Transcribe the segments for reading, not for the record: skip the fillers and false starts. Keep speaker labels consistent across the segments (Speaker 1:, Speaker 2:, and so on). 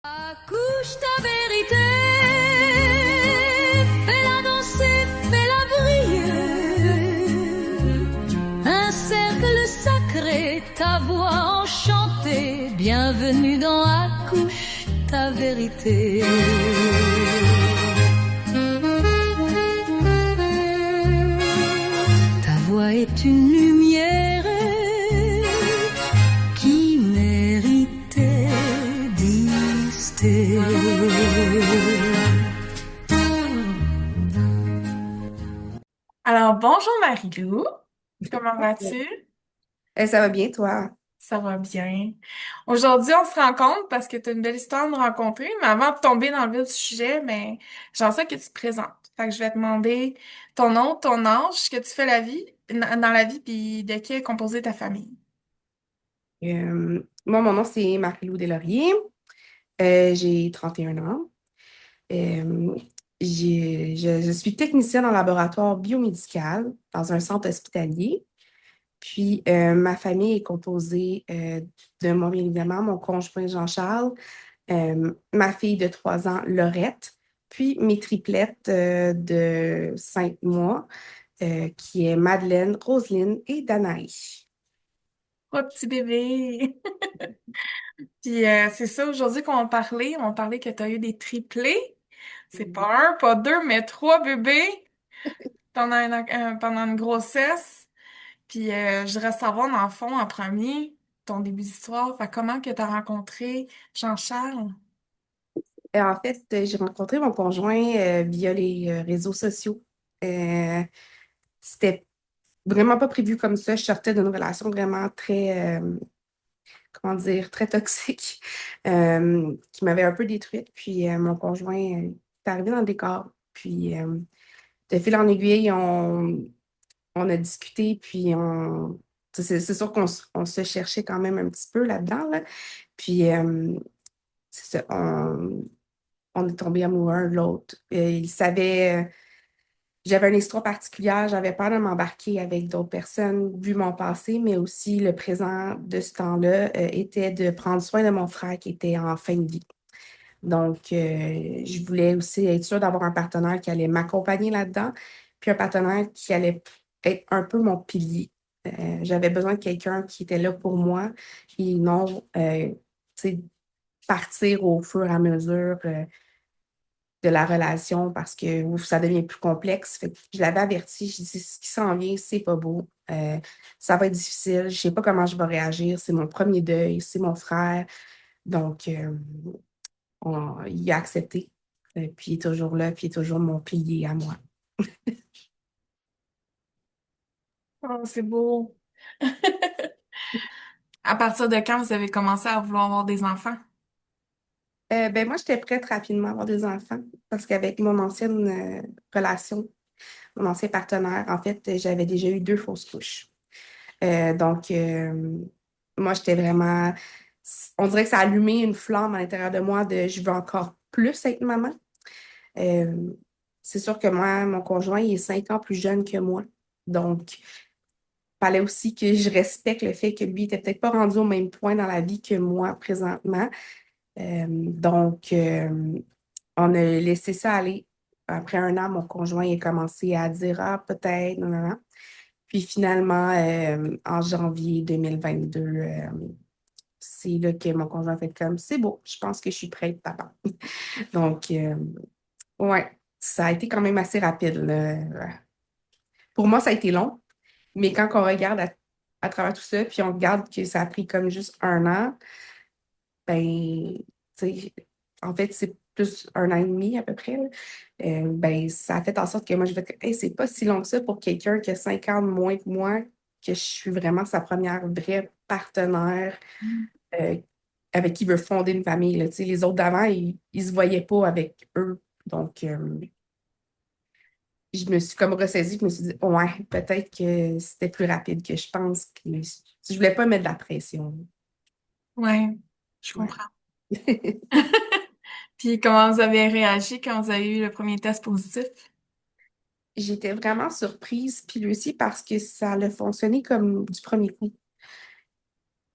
Speaker 1: Accouche ta vérité, fais-la danser, fais-la briller. Un cercle sacré, ta voix enchantée, bienvenue dans Accouche ta vérité. Ta voix est une lumière qui méritait d'exister.
Speaker 2: Alors, bonjour Marie-Lou, comment vas-tu?
Speaker 1: Ça va bien, toi?
Speaker 2: Ça va bien. Aujourd'hui, on se rencontre parce que tu as une belle histoire à me rencontrer, mais avant de tomber dans le vif du sujet, ben, j'aimerais ça que tu te présentes. Fait que je vais te demander ton nom, ton âge, ce que tu fais dans la vie, puis de qui est composée ta famille.
Speaker 1: Moi, mon nom, c'est Marie-Lou Deslauriers. J'ai 31 ans. Euh, je suis technicienne en laboratoire biomédical dans un centre hospitalier. Puis, ma famille est composée de moi, bien évidemment, mon conjoint Jean-Charles, ma fille de 3 ans, Laurette, puis mes triplettes de 5 mois, qui est Madeleine, Roselyne et Danaï.
Speaker 2: Oh, petit bébé! Puis c'est ça, aujourd'hui qu'on va parler. On va parler que tu as eu des triplés. C'est pas un, pas deux, mais trois bébés pendant une grossesse. Puis je voudrais savoir, dans le fond, en premier, ton début d'histoire. Fait comment que tu as rencontré Jean-Charles?
Speaker 1: En fait, j'ai rencontré mon conjoint via les réseaux sociaux. Euh, C'était vraiment pas prévu comme ça. Je sortais d'une relation vraiment très, comment dire, très toxique, qui m'avait un peu détruite. Puis mon conjoint est arrivé dans le décor. Puis de fil en aiguille, on a discuté, puis c'est sûr on se cherchait quand même un petit peu là-dedans, là. Puis c'est ça, on est tombé amoureux l'un de l'autre. Il savait, j'avais une histoire particulière, j'avais peur de m'embarquer avec d'autres personnes, vu mon passé, mais aussi le présent de ce temps-là était de prendre soin de mon frère qui était en fin de vie. Donc, je voulais aussi être sûre d'avoir un partenaire qui allait m'accompagner là-dedans, puis un partenaire qui allait être un peu mon pilier. J'avais besoin de quelqu'un qui était là pour moi et non, tu sais, partir au fur et à mesure de la relation parce que ouf, ça devient plus complexe. Fait que je l'avais averti, je dis ce qui s'en vient, c'est pas beau. Ça va être difficile. Je sais pas comment je vais réagir. C'est mon premier deuil, c'est mon frère. Donc, il a accepté. Puis il est toujours là, puis il est toujours mon pilier à moi.
Speaker 2: Oh, c'est beau. À partir de quand vous avez commencé à vouloir avoir des enfants?
Speaker 1: Ben moi, j'étais prête rapidement à avoir des enfants parce qu'avec mon ancienne relation, mon ancien partenaire, en fait, j'avais déjà eu 2 fausses couches. Donc, moi, j'étais vraiment. On dirait que ça a allumé une flamme à l'intérieur de moi de je veux encore plus être maman. Euh, c'est sûr que moi, mon conjoint, il est 5 ans plus jeune que moi. Donc, il fallait aussi que je respecte le fait que lui était peut-être pas rendu au même point dans la vie que moi présentement. Donc, on a laissé ça aller. Après un an, mon conjoint a commencé à dire, ah, peut-être, non, non, non. Puis finalement, en janvier 2022, c'est là que mon conjoint a fait comme, c'est beau, je pense que je suis prête, papa. Donc, ouais, ça a été quand même assez rapide, là. Pour moi, ça a été long, mais quand on regarde à travers tout ça, puis on regarde que ça a pris comme juste un an, ben, tu sais, en fait, c'est plus un an et demi à peu près, là. Ben, ça a fait en sorte que moi, je vais être, hey, c'est pas si long que ça pour quelqu'un qui a 5 ans de moins que moi, que je suis vraiment sa première vraie partenaire euh, avec qui il veut fonder une famille, là. Tu sais, les autres d'avant, ils se voyaient pas avec eux. Donc, je me suis comme ressaisie, je me suis dit, ouais, peut-être que c'était plus rapide que je pense. Que je voulais pas mettre de la pression.
Speaker 2: Ouais, je
Speaker 1: Ouais.
Speaker 2: comprends. Puis comment vous avez réagi quand vous avez eu le premier test positif?
Speaker 1: J'étais vraiment surprise, puis aussi parce que ça a fonctionné comme du premier coup.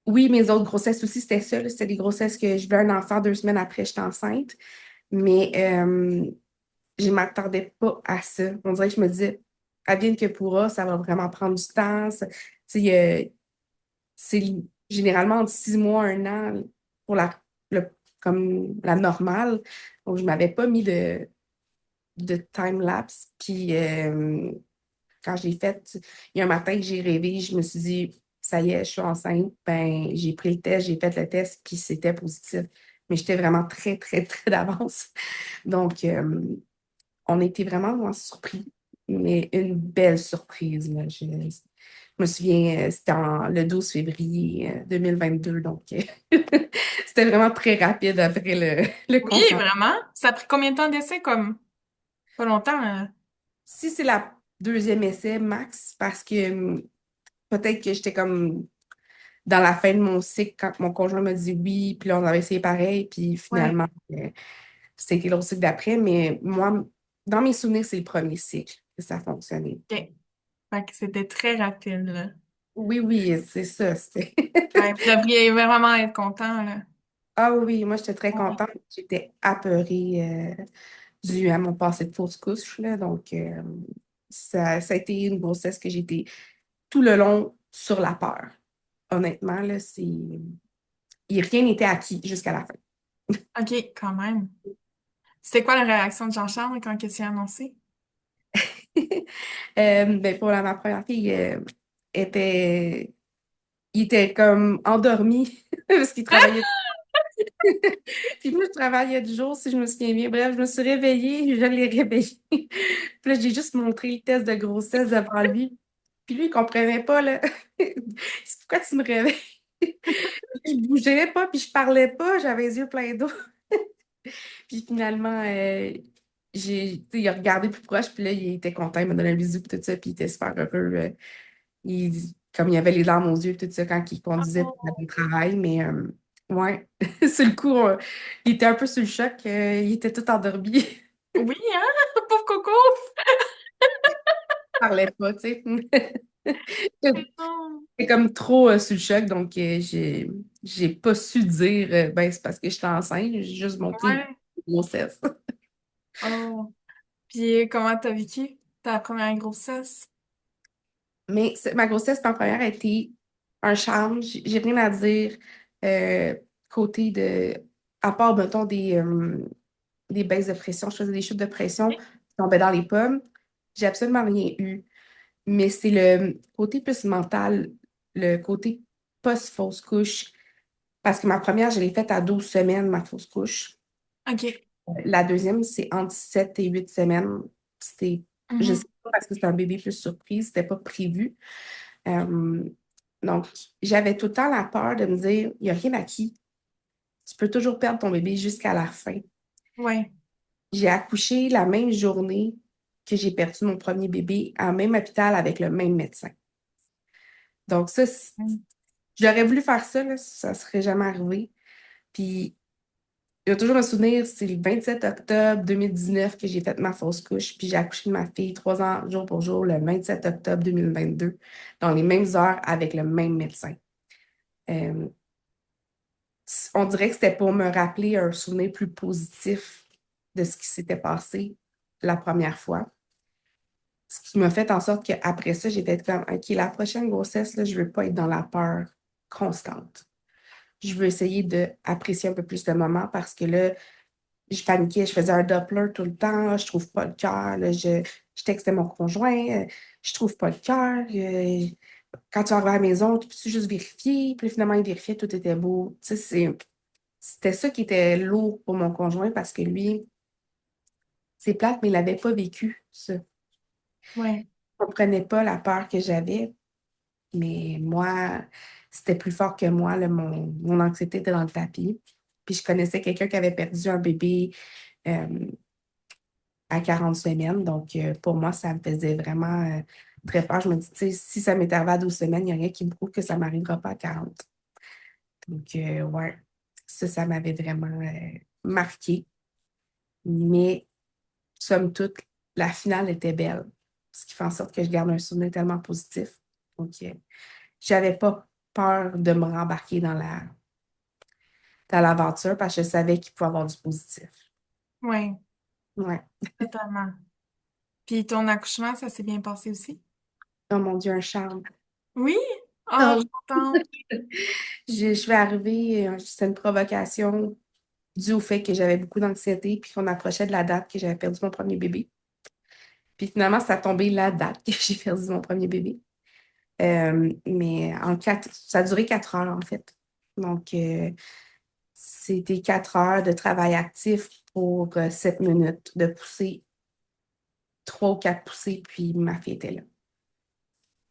Speaker 1: Oui, mes autres grossesses aussi, c'était ça, là. C'était des grossesses que je voulais un enfant 2 semaines après, j'étais enceinte. Mais je m'attendais pas à ça. On dirait que je me disais, advienne que pourra, ça va vraiment prendre du temps. Tu sais, c'est généralement entre 6 mois, un an pour comme la normale. Donc, je m'avais pas mis de time-lapse. Puis, quand je l'ai faite, il y a un matin que j'ai rêvé, je me suis dit, ça y est, je suis enceinte. Ben, j'ai pris le test, j'ai fait le test, puis c'était positif. Mais j'étais vraiment très, très, très d'avance. Donc, on était vraiment surpris, mais une belle surprise, là. Je me souviens, c'était le 12 février 2022, donc c'était vraiment très rapide après le
Speaker 2: Oui,
Speaker 1: consentement.
Speaker 2: vraiment. Ça a pris combien de temps d'essai, comme? Pas longtemps,
Speaker 1: Si c'est la deuxième essai, max, parce que peut-être que j'étais comme dans la fin de mon cycle quand mon conjoint m'a dit oui, puis là, on avait essayé pareil, puis
Speaker 2: Ouais.
Speaker 1: finalement, c'était l'autre cycle d'après, mais moi, dans mes souvenirs, c'est le premier cycle que ça a fonctionné.
Speaker 2: OK. Fait que c'était très rapide, là.
Speaker 1: Oui, oui, c'est ça.
Speaker 2: Ouais, vous devriez vraiment être content, là.
Speaker 1: Ah oui, oui, moi, j'étais très
Speaker 2: Ouais.
Speaker 1: contente. J'étais apeurée dû à mon passé de fausse couche, là. Donc, ça a été une grossesse que j'étais tout le long sur la peur. Honnêtement, là, rien n'était acquis jusqu'à la fin.
Speaker 2: OK, quand même. C'était quoi la réaction de Jean-Charles quand il s'est annoncé?
Speaker 1: Ben, ma première fille, il était comme endormi parce qu'il travaillait. Puis moi, je travaillais du jour, si je me souviens bien. Bref, je me suis réveillée, je l'ai réveillé. Puis là, j'ai juste montré le test de grossesse devant lui. Puis lui, il comprenait pas, là. C'est pourquoi tu me réveilles? Je bougeais pas, puis je parlais pas, j'avais les yeux pleins d'eau. Puis finalement, tu sais, il a regardé plus proche, puis là, il était content, il m'a donné un bisou, puis tout ça, puis il était super heureux. Comme il avait les larmes aux yeux, tout ça, quand il conduisait pour aller au
Speaker 2: Oh.
Speaker 1: travail. Mais ouais, sur le coup, il était un peu sur le choc, il était tout endormi.
Speaker 2: Oui, hein? Pauvre Coco!
Speaker 1: Il parlait pas, tu sais.
Speaker 2: Oh.
Speaker 1: C'est comme trop sur le choc, donc j'ai pas su dire ben c'est parce que j'étais enceinte, j'ai juste montré
Speaker 2: Ouais.
Speaker 1: la grossesse.
Speaker 2: Oh. Puis comment t'as vécu ta première grossesse?
Speaker 1: Mais ma grossesse, ma première, a été un charme. J'ai rien à dire euh, côté à part, mettons, des baisses de pression. Je faisais des chutes de pression, je tombais dans les pommes. J'ai absolument rien eu. Mais c'est le côté plus mental, le côté post-fausse couche. Parce que ma première, je l'ai faite à 12 semaines, ma fausse couche.
Speaker 2: OK.
Speaker 1: La deuxième, c'est entre 7 et 8 semaines. C'était, je sais
Speaker 2: Mhm.
Speaker 1: pas, parce que c'était un bébé plus surprise, c'était pas prévu. Euh, donc, j'avais tout le temps la peur de me dire, il n'y a rien acquis. Tu peux toujours perdre ton bébé jusqu'à la fin.
Speaker 2: Ouais.
Speaker 1: J'ai accouché la même journée que j'ai perdu mon premier bébé à même hôpital avec le même médecin. Donc, ça,
Speaker 2: Mm.
Speaker 1: j'aurais voulu faire ça, là, ça serait jamais arrivé. Puis, je vais toujours me souvenir, c'est le 27 octobre 2019 que j'ai fait ma fausse couche, puis j'ai accouché de ma fille 3 ans, jour pour jour, le 27 octobre 2022, dans les mêmes heures avec le même médecin. Euh, on dirait que c'était pour me rappeler un souvenir plus positif de ce qui s'était passé la première fois. Ce qui m'a fait en sorte qu'après ça, j'ai fait comme, OK, la prochaine grossesse, là, je veux pas être dans la peur constante. Je veux essayer d'apprécier un peu plus le moment parce que là, je paniquais, je faisais un Doppler tout le temps, je trouve pas le cœur, là, je textais mon conjoint, je trouve pas le cœur. Quand tu arrives à la maison, tu peux juste vérifier, puis finalement, il vérifiait, tout était beau. Tu sais, c'était ça qui était lourd pour mon conjoint parce que lui, c'est plate, mais il n'avait pas vécu ça. Il
Speaker 2: Ouais.
Speaker 1: ne comprenait pas la peur que j'avais, mais moi, c'était plus fort que moi, là, mon anxiété était dans le tapis. Puis je connaissais quelqu'un qui avait perdu un bébé euh, à 40 semaines. Donc, pour moi, ça me faisait vraiment très peur. Je me dis, tu sais, si ça m'est arrivé à 12 semaines, il n'y a rien qui me prouve que ça ne m'arrivera pas à 40. Donc, ouais, ça m'avait vraiment marqué. Mais, somme toute, la finale était belle. Ce qui fait en sorte que je garde un souvenir tellement positif. Donc, j'avais pas peur de me rembarquer dans l'aventure parce que je savais qu'il pouvait avoir du positif.
Speaker 2: Oui,
Speaker 1: Ouais.
Speaker 2: totalement. Puis ton accouchement, ça s'est bien passé aussi?
Speaker 1: Oh mon Dieu, un charme.
Speaker 2: Oui? Ah, je
Speaker 1: Oh,
Speaker 2: suis contente.
Speaker 1: je suis arrivée, c'était une provocation due au fait que j'avais beaucoup d'anxiété puis qu'on approchait de la date que j'avais perdu mon premier bébé. Puis finalement, ça a tombé la date que j'ai perdu mon premier bébé. Mais ça a duré 4 heures en fait. Donc, c'était 4 heures de travail actif pour 7 minutes de pousser, 3 ou 4 poussées, puis ma fille était là.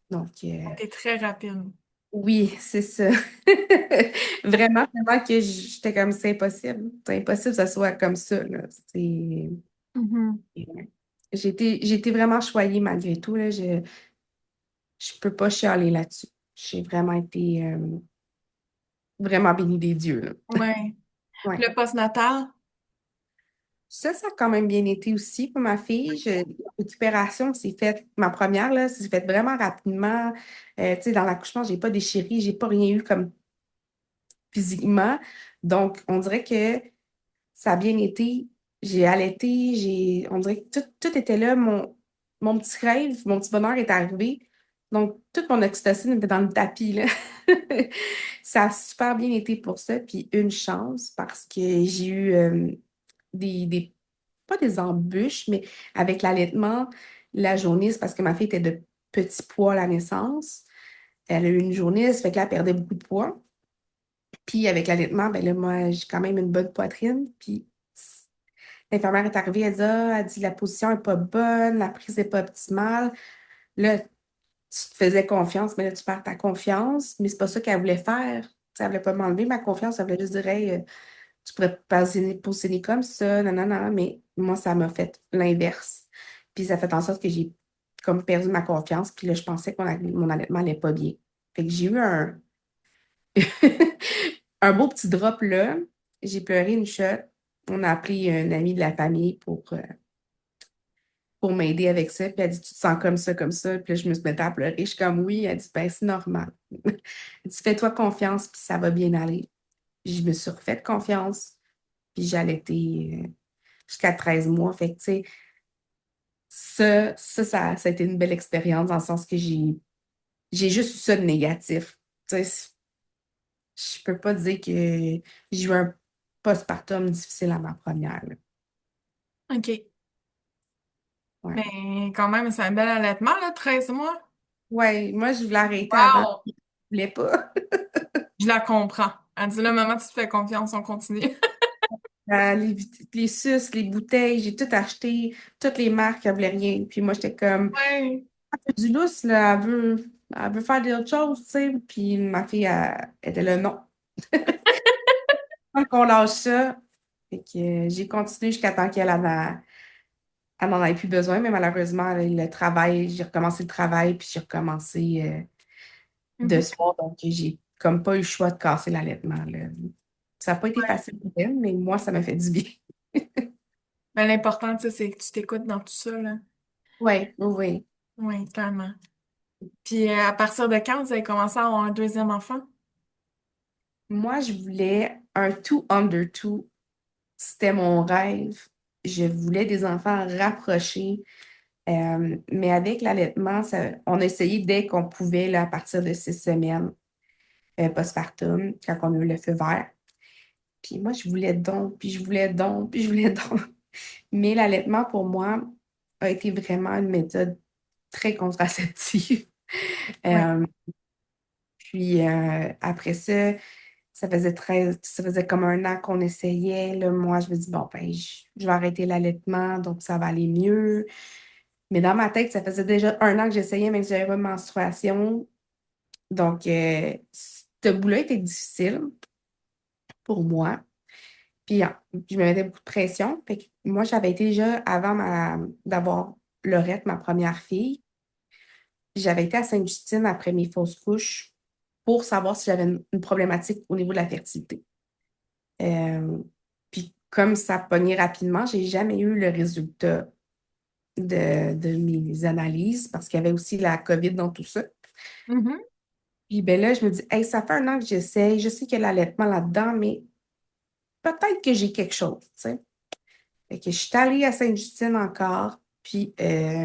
Speaker 1: Donc,
Speaker 2: T'es très rapide.
Speaker 1: oui, c'est ça. Vraiment, vraiment que j'étais comme c'est impossible. C'est impossible que ça soit comme ça, là.
Speaker 2: Mhm.
Speaker 1: J'ai été vraiment choyée malgré tout, là. Je peux pas chialer là-dessus. J'ai vraiment été vraiment bénie des dieux, là.
Speaker 2: Ouais.
Speaker 1: Ouais.
Speaker 2: Le postnatal?
Speaker 1: Ça a quand même bien été aussi pour ma fille. Récupération s'est faite, ma première, là, s'est faite vraiment rapidement. Tu sais, dans l'accouchement, j'ai pas déchiré, j'ai pas rien eu comme physiquement. Donc, on dirait que ça a bien été. J'ai allaité, on dirait que tout était là. Mon petit rêve, mon petit bonheur est arrivé. Donc, toute mon oxytocine était dans le tapis, là. Ça a super bien été pour ça. Puis, une chance parce que j'ai eu pas des embûches, mais avec l'allaitement, la jaunisse, parce que ma fille était de petit poids à la naissance. Elle a eu une jaunisse, fait que là, elle perdait beaucoup de poids. Puis avec l'allaitement, ben là, moi, j'ai quand même une bonne poitrine. Puis l'infirmière est arrivée, elle dit la position n'est pas bonne, la prise n'est pas optimale. Là, tu te faisais confiance, mais là, tu perds ta confiance. Mais c'est pas ça qu'elle voulait faire. Tu sais, elle voulait pas m'enlever ma confiance, elle voulait juste dire, hey, tu pourrais pas positionner comme ça, non, non, non. Mais moi, ça m'a fait l'inverse. Puis ça fait en sorte que j'ai comme perdu ma confiance. Puis là, je pensais que mon allaitement allait pas bien. Fait que j'ai eu un beau petit drop là. J'ai pleuré une shot. On a appelé un ami de la famille pour m'aider avec ça. Puis elle dit, tu te sens comme ça, comme ça. Puis là, je me suis mise à pleurer. Je suis comme, oui. Elle dit, ben, c'est normal. Elle dit, fais-toi confiance, puis ça va bien aller. Je me suis refait confiance, puis j'ai allaité jusqu'à 13 mois. Fait que, tu sais, ça a été une belle expérience dans le sens que j'ai juste eu ça de négatif. Tu sais, je peux pas dire que j'ai eu un postpartum difficile à ma première, là.
Speaker 2: OK.
Speaker 1: Ouais.
Speaker 2: Mais quand même, c'est un bel allaitement, là, 13 mois.
Speaker 1: Ouais, moi, je voulais arrêter avant.
Speaker 2: Wow!
Speaker 1: Je voulais pas.
Speaker 2: Je la comprends. Elle dit là, maman, tu te fais confiance, on continue.
Speaker 1: Les suces, les bouteilles, j'ai tout acheté, toutes les marques, elle voulait rien. Puis moi, j'étais comme,
Speaker 2: Ouais.
Speaker 1: du lousse, là, elle veut faire d'autres choses, tu sais. Puis ma fille, elle était là, non. Donc, on lâche ça. Fait que j'ai continué jusqu'à temps elle n'en avait plus besoin, mais malheureusement, le travail, j'ai recommencé le travail, puis j'ai recommencé de
Speaker 2: Mhm.
Speaker 1: soir. Donc, j'ai comme pas eu le choix de casser l'allaitement, là. Ça n'a pas été facile pour elle, mais moi, ça m'a fait du bien.
Speaker 2: Mais l'important, tu sais, c'est que tu t'écoutes dans tout ça, là.
Speaker 1: Oui, oui, oui.
Speaker 2: Oui, clairement. Puis à partir de quand vous avez commencé à avoir un deuxième enfant?
Speaker 1: Moi, je voulais un two under two. C'était mon rêve. Je voulais des enfants rapprochés. Mais avec l'allaitement, on a essayé dès qu'on pouvait, là, à partir de 6 semaines postpartum, quand on a eu le feu vert. Puis moi, je voulais donc, puis je voulais donc, puis je voulais donc. Mais l'allaitement, pour moi, a été vraiment une méthode très contraceptive.
Speaker 2: Oui.
Speaker 1: Euh, puis après ça, ça faisait comme un an qu'on essayait. Là, moi, je me dis, bon, ben, je vais arrêter l'allaitement, donc ça va aller mieux. Mais dans ma tête, ça faisait déjà un an que j'essayais, même si j'avais pas de menstruation. Donc, ce bout-là était difficile pour moi. Puis, je me mettais beaucoup de pression. Fait que moi, j'avais été déjà, avant d'avoir Laurette, ma première fille, j'avais été à Sainte-Justine après mes fausses couches pour savoir si j'avais une problématique au niveau de la fertilité. Euh, puis, comme ça pognait rapidement, j'ai jamais eu le résultat de mes analyses parce qu'il y avait aussi la COVID dans tout ça.
Speaker 2: Mhm.
Speaker 1: Puis ben là, je me dis, hey, ça fait un an que j'essaye, je sais qu'il y a l'allaitement là-dedans, mais peut-être que j'ai quelque chose, tu sais. Fait que je suis allée à Sainte-Justine encore, puis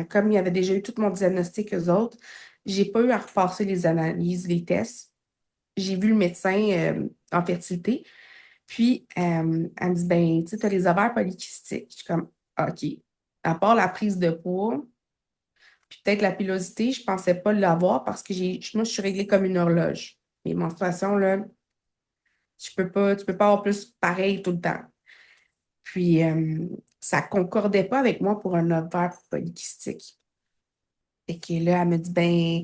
Speaker 1: comme il y avait déjà eu tout mon diagnostic, eux autres, j'ai pas eu à repasser les analyses, les tests. J'ai vu le médecin en fertilité, puis elle me dit, ben, tu sais, t'as les ovaires polykystiques. Je suis comme, OK. À part la prise de poids, puis peut-être la pilosité, je pensais pas l'avoir parce que moi, je suis réglée comme une horloge. Mes menstruations, là, tu peux pas avoir plus pareil tout le temps. Puis, ça concordait pas avec moi pour un ovaire polykystique. Et que là, elle me dit, ben,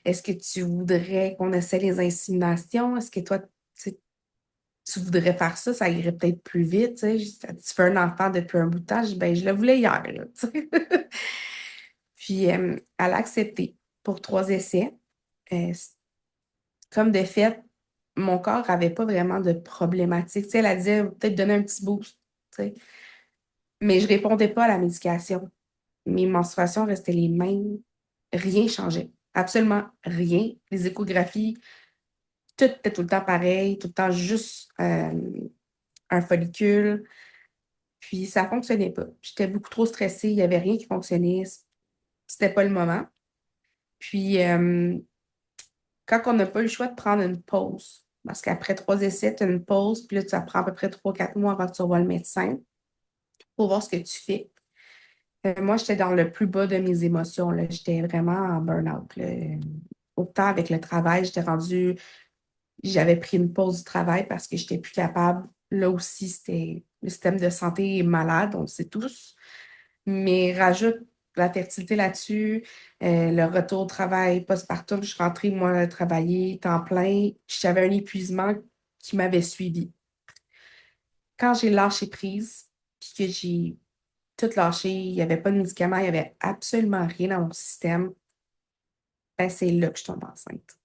Speaker 1: est-ce que tu voudrais qu'on essaie les inséminations? Est-ce que toi, tu voudrais faire ça? Ça irait peut-être plus vite, tu sais. Tu fais un enfant depuis un bout de temps. Je dis, ben, je le voulais hier, là, tu sais. Puis, elle a accepté pour 3 essais. Comme de fait, mon corps n'avait pas vraiment de problématique. Tu sais, elle a dit, peut-être donner un petit boost, tu sais. Mais je répondais pas à la médication. Mes menstruations restaient les mêmes. Rien changeait. Absolument rien. Les échographies, tout était tout le temps pareil, tout le temps juste un follicule. Puis ça fonctionnait pas. J'étais beaucoup trop stressée, il n'y avait rien qui fonctionnait. C'était pas le moment. Puis quand on n'a pas eu le choix de prendre une pause, parce qu'après 3 essais, tu as une pause, puis là, ça prend à peu près 3, 4 mois avant que tu revoies le médecin pour voir ce que tu fais. Moi, j'étais dans le plus bas de mes émotions, là. J'étais vraiment en burn-out, là. Autant avec le travail, j'avais pris une pause du travail parce que j'étais plus capable. Là aussi, c'était le système de santé est malade, on le sait tous. Mais rajoute la fertilité là-dessus, le retour au travail postpartum, je suis rentrée, moi, travailler temps plein. J'avais un épuisement qui m'avait suivi. Quand j'ai lâché prise, puis que j'ai tout lâché, il n'y avait pas de médicaments, il n'y avait absolument rien dans mon système, ben c'est là que je tombe enceinte.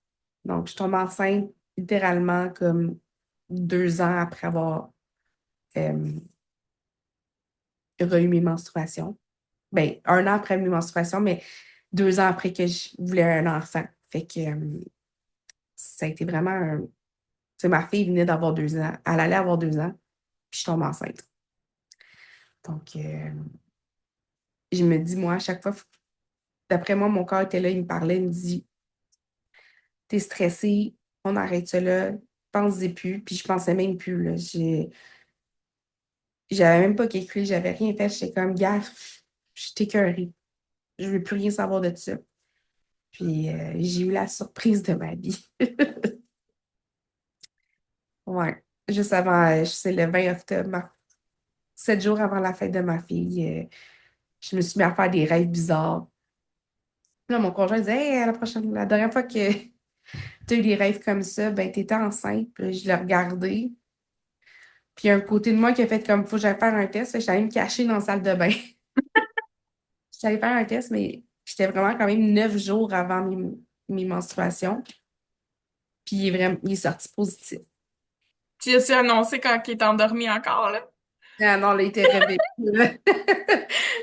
Speaker 1: Donc, je tombe enceinte littéralement comme 2 ans après avoir euh, eu mes menstruations. Ben, un an après mes menstruations, mais 2 ans après que je voulais un enfant. Fait que ça a été vraiment un... Tu sais, ma fille venait d'avoir 2 ans. Elle allait avoir 2 ans, puis je tombe enceinte. Donc, je me dis, moi, à chaque fois, d'après moi, mon corps était là, il me parlait, il me dit, t'es stressé, on arrête ça là, pense-y plus. Puis je pensais même plus, là. J'avais même pas calculé, j'avais rien fait. J'étais comme, gars, je suis écœurée. Je veux plus rien savoir de ça. Puis j'ai eu la surprise de ma vie. Ouais. Juste avant, c'est le 20 octobre, 7 jours avant la fête de ma fille, je me suis mis à faire des rêves bizarres. Puis là, mon conjoint disait, hey, la dernière fois que tu as eu des rêves comme ça, ben, tu étais enceinte. Puis là, je l'ai regardé. Puis il y a un côté de moi qui a fait comme, faut que j'aille faire un test. Fait que j'allais me cacher dans la salle de bain. J'allais faire un test, mais j'étais vraiment quand même 9 jours avant mes menstruations. Puis il est sorti positif.
Speaker 2: Tu as su annoncer quand il est endormi encore, là?
Speaker 1: Ah non, là, il était réveillé.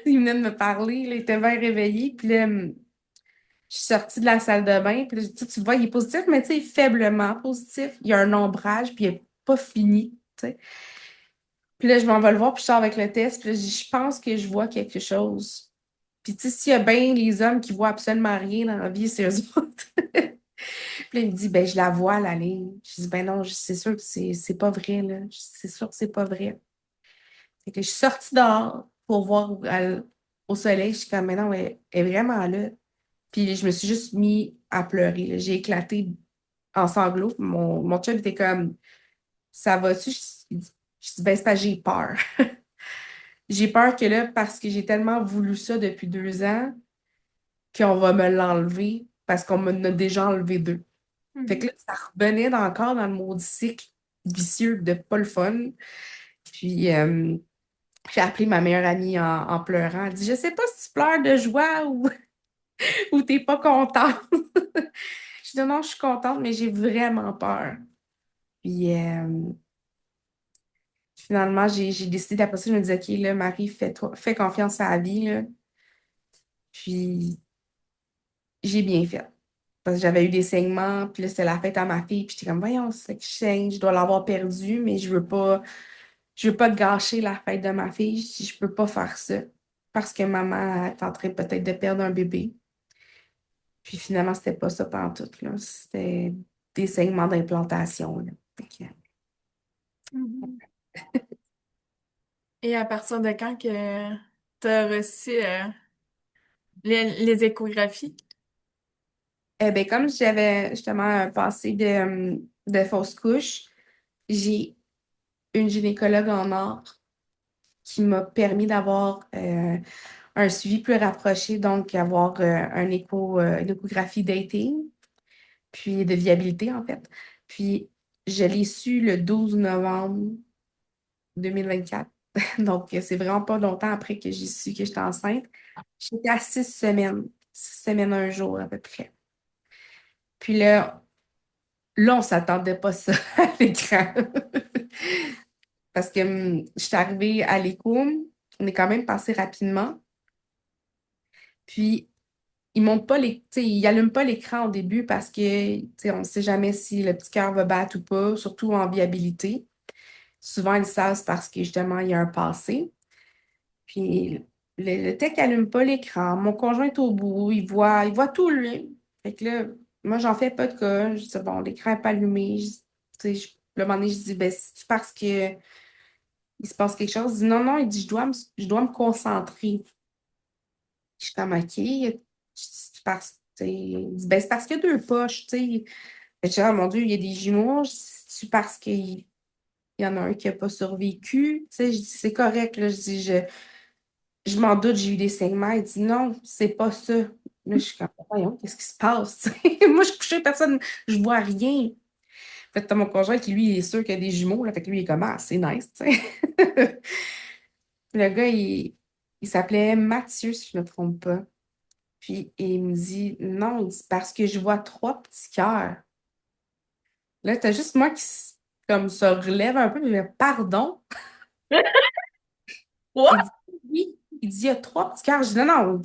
Speaker 1: Il venait de me parler, là, il était bien réveillé. Puis là, je suis sortie de la salle de bain. Puis là, tu le vois, il est positif, mais tu sais, faiblement positif. Il y a un ombrage, puis il n'est pas fini, tu sais. Puis là, je m'en vais le voir, puis je sors avec le test. Puis là, je dis, je pense que je vois quelque chose. Puis tu sais, s'il y a bien les hommes qui voient absolument rien dans la vie, c'est eux autres. Puis là, il me dit, ben, je la vois, la ligne. Je dis, ben non, c'est sûr que c'est pas vrai, là. C'est sûr que c'est pas vrai. Fait que je suis sortie dehors pour voir au soleil. Je suis comme, mais non, elle est vraiment là. Puis je me suis juste mis à pleurer, là. J'ai éclaté en sanglots. Mon chum était comme, ça va-tu? Je dis, ben, c'est parce que j'ai peur. J'ai peur que là, parce que j'ai tellement voulu ça depuis 2 ans, qu'on va me l'enlever parce qu'on m'en a déjà enlevé deux. Fait que
Speaker 2: Mhm.
Speaker 1: là, ça revenait encore dans le maudit cycle vicieux de pas le fun. Puis, j'ai appelé ma meilleure amie en pleurant. Elle dit, je sais pas si tu pleures de joie ou, ou t'es pas contente. Je dis, non, je suis contente, mais j'ai vraiment peur. Puis, finalement, j'ai décidé d'après ça, je me disais, OK, là, Marie, fais confiance à la vie, là. Puis, j'ai bien fait. Parce que j'avais eu des saignements, puis là, c'était la fête à ma fille, puis j'étais comme, voyons, c'est que je saigne, je dois l'avoir perdu, mais je veux pas gâcher la fête de ma fille. Je dis, je peux pas faire ça. Parce que maman est en train peut-être de perdre un bébé. Puis finalement, c'était pas ça pantoute, là. C'était des saignements d'implantation, là. Fait que,
Speaker 2: Mhm. Et à partir de quand que t'as reçu les échographies?
Speaker 1: ben, comme j'avais justement un passé de fausse couche, j'ai une gynécologue en or qui m'a permis d'avoir un suivi plus rapproché, donc avoir une échographie dating, puis de viabilité en fait. Puis je l'ai su le 12 novembre 2024. Donc c'est vraiment pas longtemps après que j'ai su que j'étais enceinte. J'étais à 6 semaines, 6 semaines un jour à peu près. Puis là on s'attendait pas ça à l'écran. Parce que je suis arrivée à l'écho, on est quand même passé rapidement. Puis ils montent pas tu sais, ils allument pas l'écran au début parce que, tu sais, on ne sait jamais si le petit cœur va battre ou pas, surtout en viabilité. Souvent, ils le savent parce que justement, il y a un passé. Puis le tech allume pas l'écran. Mon conjoint est au bout, il voit tout, lui. Fait que là, moi, j'en fais pas de cas. Je dis, bon, l'écran n'est pas allumé. Tu sais, le moment donné, je dis, ben, c'est parce que il se passe quelque chose. Il dit, non, non, il dit, je dois me concentrer. Je suis comme, OK. C'est parce, tu sais, il dit, ben, c'est parce qu'il y a deux poches, tu sais. Fait que je dis, ah, mon Dieu, il y a des jumeaux. C'est parce qu'il y en a un qui n'a pas survécu. Tu sais, je dis, c'est correct, là. Je dis, je m'en doute, j'ai eu des saignements. Il dit, non, c'est pas ça. Là, je suis comme, voyons, qu'est-ce qui se passe? tu sais? Moi, je suis couchée, personne, je vois rien. Fait que t'as mon conjoint qui, lui, est sûr qu'il y a des jumeaux, là. Fait que lui, il est comme, ah, c'est nice, tu sais. Le gars, il s'appelait Mathieu, si je ne me trompe pas. Puis il me dit, non, il dit, parce que je vois trois petits cœurs. Là, t'as juste moi comme, se relève un peu, mais pardon. Il
Speaker 2: What?
Speaker 1: dit, oui. Il dit, il y a trois petits cœurs. Je dis, non, non,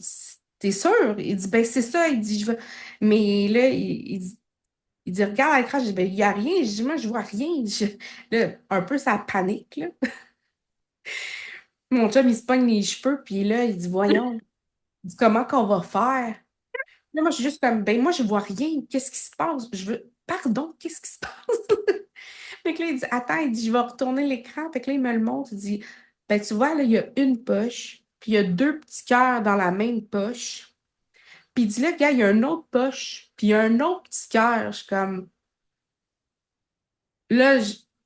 Speaker 1: t'es sûr? Il dit, ben, c'est ça. Il dit, je veux. Mais là, il dit, regarde à l'écran. Je dis, ben, il n'y a rien. Je dis, moi, je vois rien. Là, un peu, ça panique, là. Mon chum, il se pogne les cheveux, puis là, il dit, voyons, il dit, comment qu'on va faire? Là, moi, je suis juste comme, ben, moi, je vois rien. Qu'est-ce qui se passe? Je veux, pardon, qu'est-ce qui se passe? Fait que là, il dit, attends, il dit, je vais retourner l'écran. Fait que là, il me le montre. Il dit, ben, tu vois, là, il y a une poche, puis il y a deux petits cœurs dans la même poche. Puis il dit, là, gars, il y a une autre poche, puis il y a un autre petit cœur. Je suis comme, là,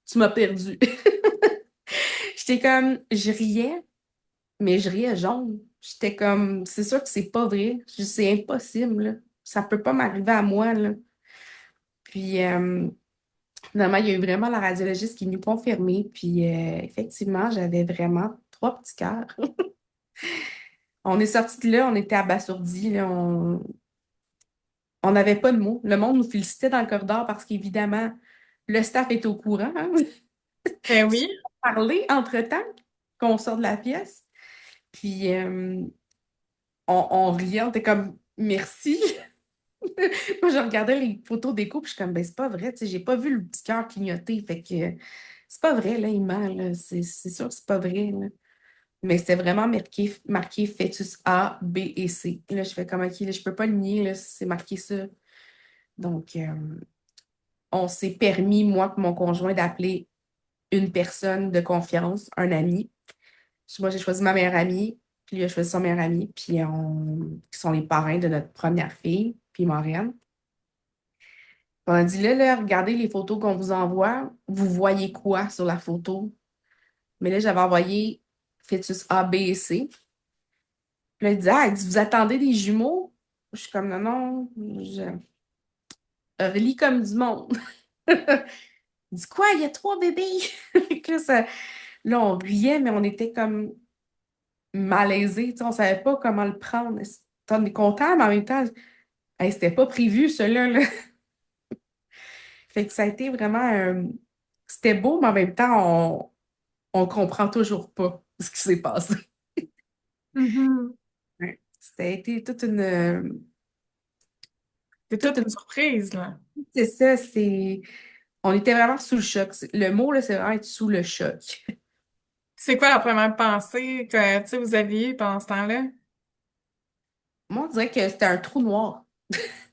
Speaker 1: tu m'as perdu. J'étais comme, je riais, mais je riais jaune. J'étais comme, c'est sûr que c'est pas vrai. C'est impossible, là. Ça peut pas m'arriver à moi, là. Puis, finalement, il y a eu vraiment la radiologiste qui nous confirmé. Puis, effectivement, j'avais vraiment trois petits cœurs. On est sorti de là, on était abasourdis. Là, on n'avait pas de mots. Le monde nous félicitait dans le corridor parce qu'évidemment, le staff est au courant. Hein.
Speaker 2: Ben
Speaker 1: Ils se
Speaker 2: oui.
Speaker 1: sont parlé entre-temps qu'on sort de la pièce. Puis, on riait, on était comme merci. Moi, je regardais les photos d'écho, puis je suis comme, ben, c'est pas vrai, tu sais, j'ai pas vu le petit cœur clignoter. Fait que c'est pas vrai, là, il ment, là. C'est sûr que c'est pas vrai, là. Mais c'était vraiment marqué fœtus A, B et C. Là, je fais comme, OK, là, je peux pas le nier, là, c'est marqué ça. Donc, on s'est permis, moi et mon conjoint, d'appeler une personne de confiance, un ami. Moi, j'ai choisi ma meilleure amie, puis lui a choisi son meilleur ami, puis qui sont les parrains de notre première fille, puis Marianne. On a dit, là, regardez les photos qu'on vous envoie. Vous voyez quoi sur la photo? Mais là, j'avais envoyé fœtus A, B et C. Puis là, il dit, ah, il dit, vous attendez des jumeaux? Je suis comme, non, non, je relis comme du monde. Il dit, quoi, il y a trois bébés? Fait que là, on riait, mais on était comme malaisés. Tu sais, on savait pas comment le prendre. On est content, mais en même temps, hey, c'était pas prévu, cela, là. Fait que ça a été vraiment... c'était beau, mais en même temps, on comprend toujours pas ce qui s'est passé.
Speaker 2: Mhm.
Speaker 1: Ouais. C'était été toute
Speaker 2: C'est
Speaker 1: toute
Speaker 2: toute
Speaker 1: une...
Speaker 2: une surprise, là.
Speaker 1: C'est ça, c'est... On était vraiment sous le choc. Le mot, là, c'est vraiment être sous le choc.
Speaker 2: C'est quoi la première pensée que, tu sais, vous aviez eue pendant ce temps-là?
Speaker 1: Moi, on dirait que c'était un trou noir.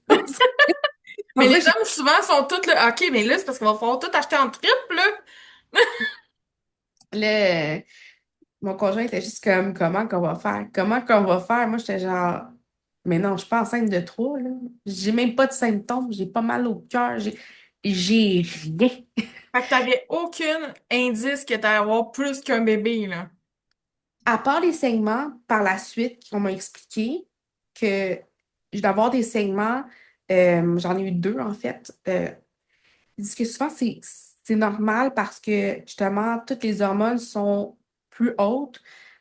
Speaker 1: On
Speaker 2: Mais les
Speaker 1: dirait que
Speaker 2: hommes, souvent, sont tous là. OK, mais là, c'est parce qu'il va falloir tout acheter en triple, là.
Speaker 1: le... Mon conjoint était juste comme, comment qu'on va faire? Comment qu'on va faire? Moi, j'étais genre, mais non, je suis pas enceinte de trop, là. J'ai même pas de symptômes, j'ai pas mal au cœur, j'ai rien.
Speaker 2: Fait que t'avais aucun indice que t'allais avoir plus qu'un bébé, là.
Speaker 1: À part les saignements, par la suite, on m'a expliqué que je dois avoir des saignements, j'en ai eu deux en fait. Ils disent que souvent c'est normal parce que justement, toutes les hormones sont plus hautes.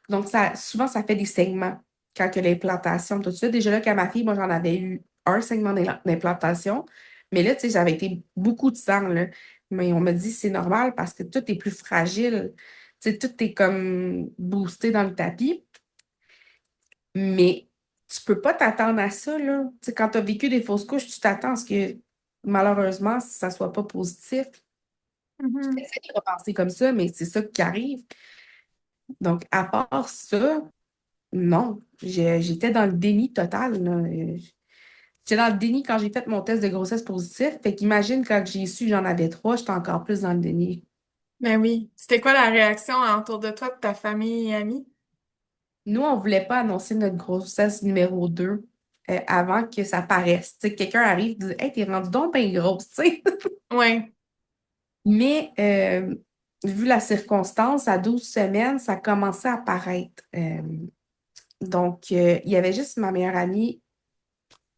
Speaker 1: Donc, souvent, ça fait des saignements quand il y a l'implantation, tout ça. Déjà là, qu'à ma fille, moi, j'en avais eu un saignement d'implantation. Mais là, tu sais, j'avais été beaucoup de sang, là. Mais on m'a dit c'est normal parce que tout est plus fragile. Tu sais, tout est comme boosté dans le tapis. Mais tu peux pas t'attendre à ça, là. Tu sais, quand tu as vécu des fausses couches, tu t'attends à ce que malheureusement, ça soit pas positif.
Speaker 2: Mhm.
Speaker 1: J'essaie de repenser comme ça, mais c'est ça qui arrive. Donc, à part ça, non, j'étais dans le déni total, là. J'étais dans le déni quand j'ai fait mon test de grossesse positif. Fait qu'imagine quand j'ai su que j'en avais trois, j'étais encore plus dans le déni.
Speaker 2: Ben oui. C'était quoi la réaction autour de toi, de ta famille et amis?
Speaker 1: Nous, on voulait pas annoncer notre grossesse numéro 2 avant que ça paraisse. Tu sais, quelqu'un arrive et dit Hey, t'es rendue donc bien grosse, tu sais.
Speaker 2: Ouais.
Speaker 1: Mais vu la circonstance, à 12 semaines, ça commençait à paraître. Donc, il y avait juste ma meilleure amie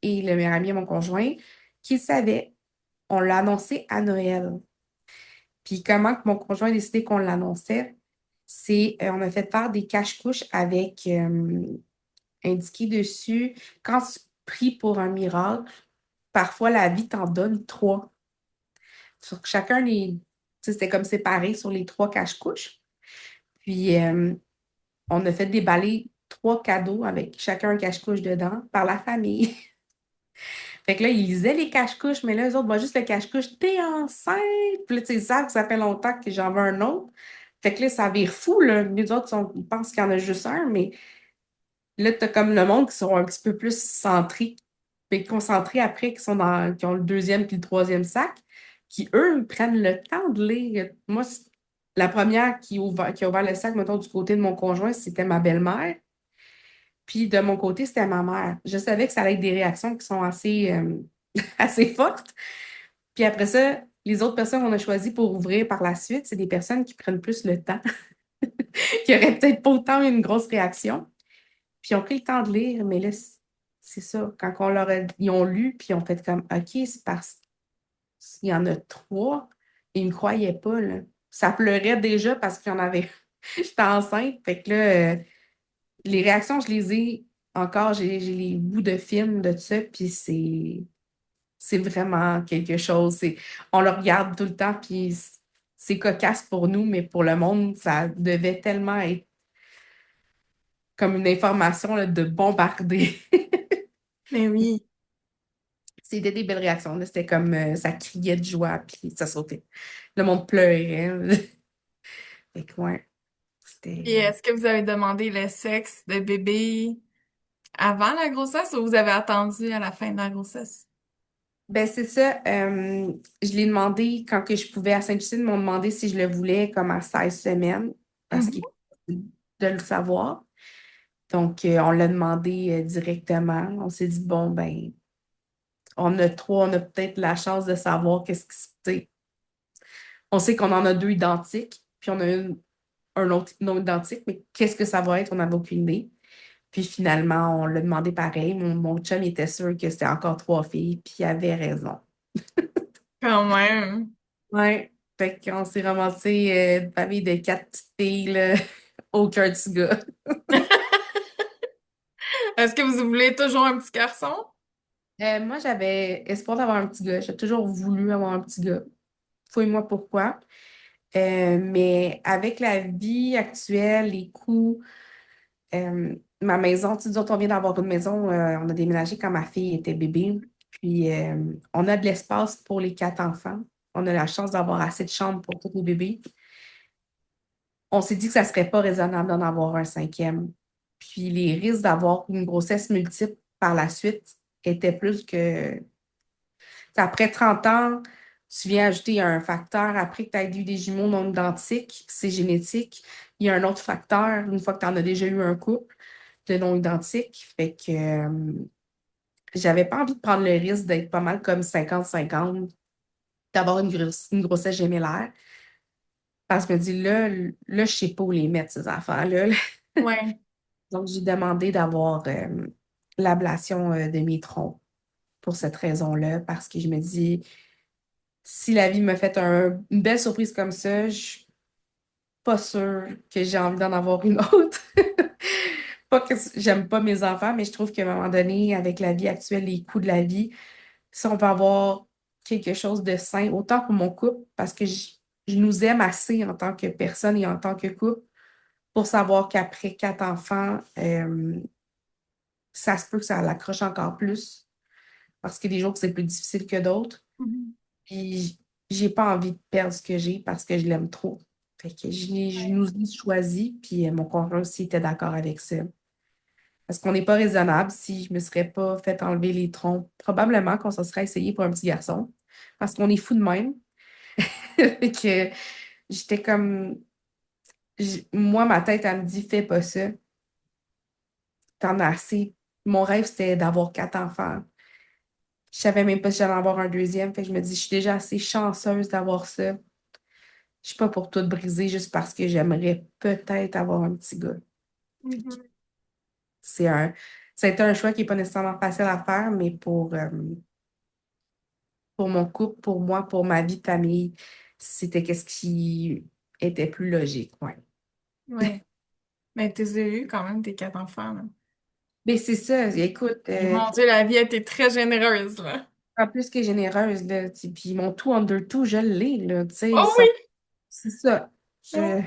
Speaker 1: et le meilleur ami de mon conjoint qui le savaient. On l'a annoncé à Noël. Puis comment que mon conjoint a décidé qu'on l'annonçait, c'est on a fait faire des cache-couches avec indiqué dessus, quand tu pries pour un miracle, parfois la vie t'en donne trois. Sur chacun des, tu sais, c'était comme séparé sur les trois cache-couches. Puis on a fait déballer trois cadeaux avec chacun un cache-couche dedans par la famille. Fait que là, ils lisaient les cache-couches, mais là, eux autres, moi, juste le cache-couche, t'es enceinte. Puis là, tu sais, ils savent que ça fait longtemps que j'en veux un autre. Fait que là, ça vire fou, là. Les autres, ils pensent qu'il y en a juste un, mais là, t'as comme le monde qui sont un petit peu plus centrés, mais concentrés après, qui ont le deuxième puis le troisième sac, qui, eux, prennent le temps de lire. Moi, la première qui a ouvert le sac, mettons, du côté de mon conjoint, c'était ma belle-mère. Puis de mon côté, c'était ma mère. Je savais que ça allait être des réactions qui sont assez, assez fortes. Puis après ça, les autres personnes qu'on a choisies pour ouvrir par la suite, c'est des personnes qui prennent plus le temps, qui auraient peut-être pas autant une grosse réaction. Puis ils ont pris le temps de lire, mais là, c'est ça. Quand ils ont lu, puis ils ont fait comme, OK, c'est parce qu'il y en a trois. Ils ne me croyaient pas, là. Ça pleurait déjà parce qu'il y en avait. J'étais enceinte. Fait que là, les réactions, je les ai encore, j'ai les bouts de film de ça, puis c'est vraiment quelque chose. On le regarde tout le temps, puis c'est cocasse pour nous, mais pour le monde, ça devait tellement être comme une information là, de bombarder.
Speaker 2: Mais oui.
Speaker 1: C'était des belles réactions, là. C'était comme ça criait de joie, puis ça sautait. Le monde pleurait. Fait que ouais,
Speaker 2: Et
Speaker 1: c'était.
Speaker 2: est-ce que vous avez demandé le sexe de bébé avant la grossesse ou vous avez attendu à la fin de la grossesse?
Speaker 1: Ben, c'est ça. Je l'ai demandé quand que je pouvais à Sainte-Lucie, ils m'ont demandé si je le voulais comme à 16 semaines, parce
Speaker 2: Mhm.
Speaker 1: qu'il de le savoir. Donc, on l'a demandé directement. On s'est dit, bon, ben, on a trois, on a peut-être la chance de savoir qu'est-ce qui se. Tu sais, on sait qu'on en a deux identiques, puis on a un autre non identique, mais qu'est-ce que ça va être? On n'avait aucune idée. Puis finalement, on l'a demandé pareil. Mon chum il était sûr que c'était encore trois filles, puis il avait raison.
Speaker 2: Quand même.
Speaker 1: Ouais. Fait qu'on s'est ramassé une famille de quatre petites filles, là, aucun petit gars.
Speaker 2: Est-ce que vous voulez toujours un petit garçon?
Speaker 1: Moi, j'avais espoir d'avoir un petit gars. J'ai toujours voulu avoir un petit gars. Fouille-moi pourquoi. Mais avec la vie actuelle, les coûts, ma maison, tu sais, nous autres, on vient d'avoir une maison, on a déménagé quand ma fille était bébé. Puis, on a de l'espace pour les 4 enfants. On a la chance d'avoir assez de chambres pour tous les bébés. On s'est dit que ça serait pas raisonnable d'en avoir un cinquième. Puis, les risques d'avoir une grossesse multiple par la suite étaient plus que après 30 ans, tu viens ajouter un facteur après que tu aies eu des jumeaux non identiques, c'est génétique. Il y a un autre facteur, une fois que tu en as déjà eu un couple de non identiques. Fait que j'avais pas envie de prendre le risque d'être pas mal comme 50-50, d'avoir une grossesse gémellaire. Parce que je me dis, là, je sais pas où les mettre, ces enfants-là.
Speaker 2: Ouais.
Speaker 1: Donc, j'ai demandé d'avoir l'ablation de mes troncs pour cette raison-là, parce que je me dis, si la vie me fait une belle surprise comme ça, je suis pas sûre que j'ai envie d'en avoir une autre. Pas que j'aime pas mes enfants, mais je trouve qu'à un moment donné, avec la vie actuelle, les coûts de la vie, si on peut avoir quelque chose de sain, autant pour mon couple, parce que je nous aime assez en tant que personne et en tant que couple, pour savoir qu'après 4 enfants, ça se peut que ça l'accroche encore plus, parce qu'il y a des jours que c'est plus difficile que d'autres.
Speaker 2: Mhm.
Speaker 1: Puis j'ai pas envie de perdre ce que j'ai parce que je l'aime trop. Fait que je
Speaker 2: Ouais.
Speaker 1: nous ai choisi, puis mon conjoint aussi était d'accord avec ça. Parce qu'on n'est pas raisonnable. Si je me serais pas fait enlever les troncs, probablement qu'on se serait essayé pour un petit garçon. Parce qu'on est fou de même. Fait que j'étais comme. Moi, ma tête, elle me dit, fais pas ça. T'en as assez. Mon rêve, c'était d'avoir 4 enfants. Je savais même pas si j'allais en avoir un deuxième. Fait que je me dis, je suis déjà assez chanceuse d'avoir ça. Je suis pas pour tout briser juste parce que j'aimerais peut-être avoir un petit gars.
Speaker 2: Mhm.
Speaker 1: C'est un, Ça a été un choix qui n'est pas nécessairement facile à faire, mais pour mon couple, pour moi, pour ma vie de famille, c'était qu'est-ce qui était plus logique. Ouais.
Speaker 2: Ouais. Mais t'es eu quand même tes 4 enfants, là.
Speaker 1: Mais c'est ça, écoute,
Speaker 2: Et mon Dieu, la vie a été très généreuse, là.
Speaker 1: en plus que généreuse, là, puis mon tout under tout, je l'ai, là, tu sais,
Speaker 2: Oh oui!
Speaker 1: c'est ça.
Speaker 2: Oh.
Speaker 1: Je...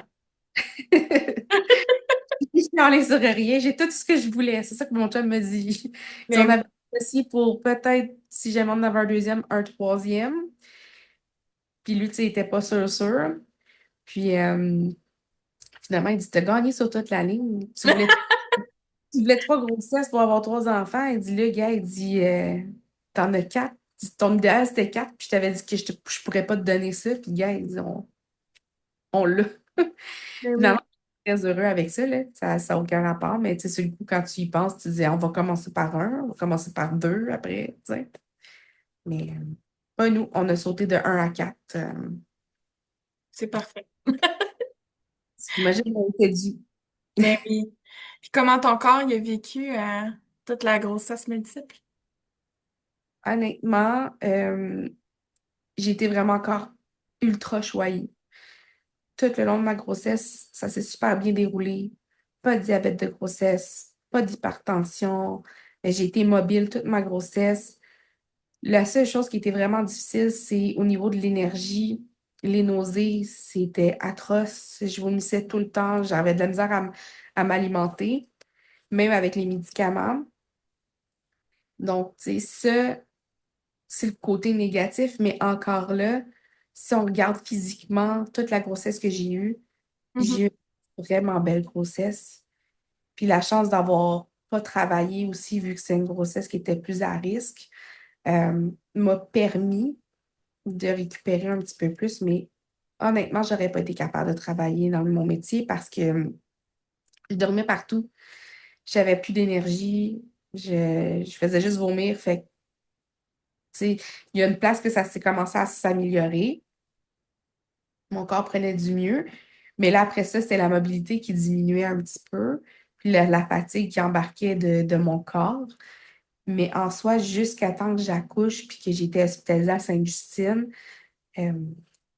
Speaker 1: Je suis allée sur rien, j'ai tout ce que je voulais, c'est ça que mon chum me dit. Si on
Speaker 2: Mais
Speaker 1: avait aussi pour peut-être, si jamais on en avait un deuxième, un troisième, puis lui, tu sais, il était pas sûr. Puis finalement, il dit, t'as gagné sur toute la ligne. Tu voulais 3 grossesses pour avoir 3 enfants. Il dit, là, gars, il dit, t'en as 4. Il dit, ton idéal, c'était 4. Puis je t'avais dit que je pourrais pas te donner ça. Puis, gars, il dit, on l'a.
Speaker 2: mais oui.
Speaker 1: Finalement, je suis très heureux avec ça, là. Ça n'a aucun rapport. Mais tu sais, sur le coup, quand tu y penses, tu dis, on va commencer par un, on va commencer par deux après, tu sais. Mais pas nous, on a sauté de 1 à 4.
Speaker 2: C'est parfait.
Speaker 1: J'imagine qu'on était dû.
Speaker 2: Mais oui. Puis comment ton corps il a vécu toute la grossesse multiple?
Speaker 1: Honnêtement, j'ai été vraiment encore ultra choyée. Tout le long de ma grossesse, ça s'est super bien déroulé. Pas de diabète de grossesse, pas d'hypertension. J'ai été mobile toute ma grossesse. La seule chose qui était vraiment difficile, c'est au niveau de l'énergie. Les nausées, c'était atroce. Je vomissais tout le temps. J'avais de la misère à m'alimenter, même avec les médicaments. Donc, tu sais, ça, c'est le côté négatif, mais encore là, si on regarde physiquement toute la grossesse que
Speaker 2: Mhm.
Speaker 1: j'ai eu une vraiment belle grossesse. Puis la chance d'avoir pas travaillé aussi, vu que c'est une grossesse qui était plus à risque, m'a permis de récupérer un petit peu plus, mais honnêtement, j'aurais pas été capable de travailler dans mon métier parce que je dormais partout. J'avais plus d'énergie. Je faisais juste vomir. Fait que, tu sais, il y a une place que ça s'est commencé à s'améliorer. Mon corps prenait du mieux. Mais là, après ça, c'était la mobilité qui diminuait un petit peu, puis la fatigue qui embarquait de mon corps. Mais en soi, jusqu'à temps que j'accouche, puis que j'étais hospitalisée à Sainte-Justine, euh,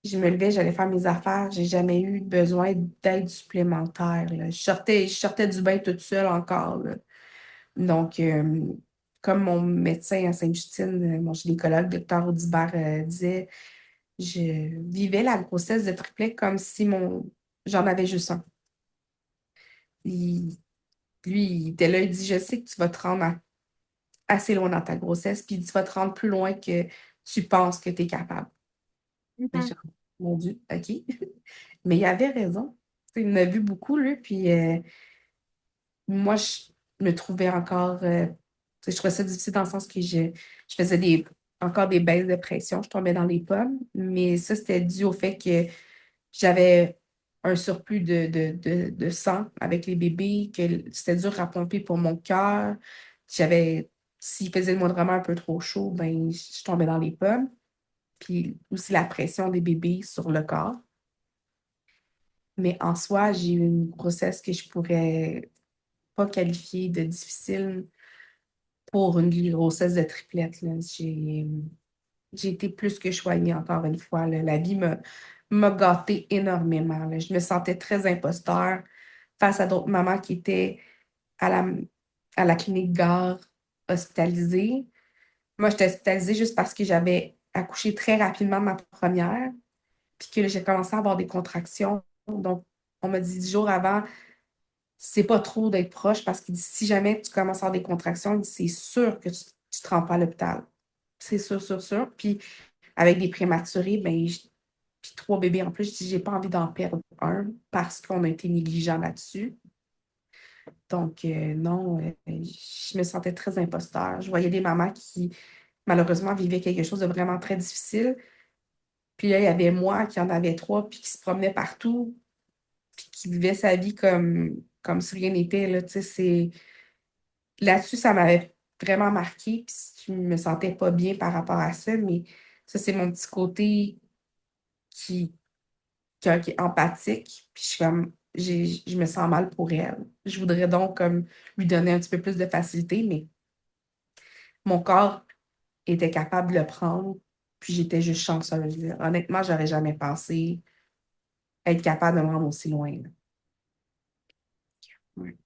Speaker 1: je me levais, j'allais faire mes affaires. J'ai jamais eu besoin d'aide supplémentaire, là. Je sortais du bain toute seule encore, là. Donc, comme mon médecin à Sainte-Justine, mon gynécologue, docteur Audibert, disait, je vivais la grossesse de triplet comme si j'en avais juste un. Il- Lui, il était là, il dit, je sais que tu vas te rendre assez loin dans ta grossesse, puis tu vas te rendre plus loin que tu penses que tu es capable. Et
Speaker 2: Mhm.
Speaker 1: j'ai dit, mon Dieu, OK. Mais il avait raison. Tu sais, il en a vu beaucoup, lui, puis moi, je me trouvais encore. Tu sais, je trouvais ça difficile dans le sens que je faisais encore des baisses de pression, je tombais dans les pommes, mais ça, c'était dû au fait que j'avais un surplus de sang avec les bébés, que c'était dur à pomper pour mon cœur. S'il faisait moindrement un peu trop chaud, ben, je tombais dans les pommes. Puis aussi la pression des bébés sur le corps. Mais en soi, j'ai eu une grossesse que je pourrais pas qualifier de difficile pour une grossesse de triplette, là. J'ai été plus que choyée encore une fois, là. La vie m'a gâtée énormément, là. Je me sentais très imposteur face à d'autres mamans qui étaient à à la clinique Gare hospitalisées. Moi, j'étais hospitalisée juste parce que j'avais accouché très rapidement de ma première, puis que là, j'ai commencé à avoir des contractions. Donc, on m'a dit 10 jours avant, c'est pas trop d'être proche parce qu'il dit si jamais tu commences à avoir des contractions, il dit, c'est sûr que tu te rends pas à l'hôpital. C'est sûr, sûr, sûr. Puis avec des prématurés, puis 3 bébés en plus, je dis j'ai pas envie d'en perdre un parce qu'on a été négligent là-dessus. Donc, non, je me sentais très imposteur. Je voyais des mamans qui, malheureusement, vivaient quelque chose de vraiment très difficile. Puis là, il y avait moi qui en avait 3, puis qui se promenait partout, puis qui vivait sa vie comme si rien n'était, là. Tu sais, là-dessus, ça m'avait vraiment marqué, puis je me sentais pas bien par rapport à ça, mais ça, c'est mon petit côté qui, qui est empathique, puis je suis comme, je me sens mal pour elle. Je voudrais donc comme lui donner un petit peu plus de facilité, mais mon corps était capable de le prendre, puis j'étais juste chanceuse, là. Honnêtement, j'aurais jamais pensé être capable de me rendre aussi loin, là. Ouais.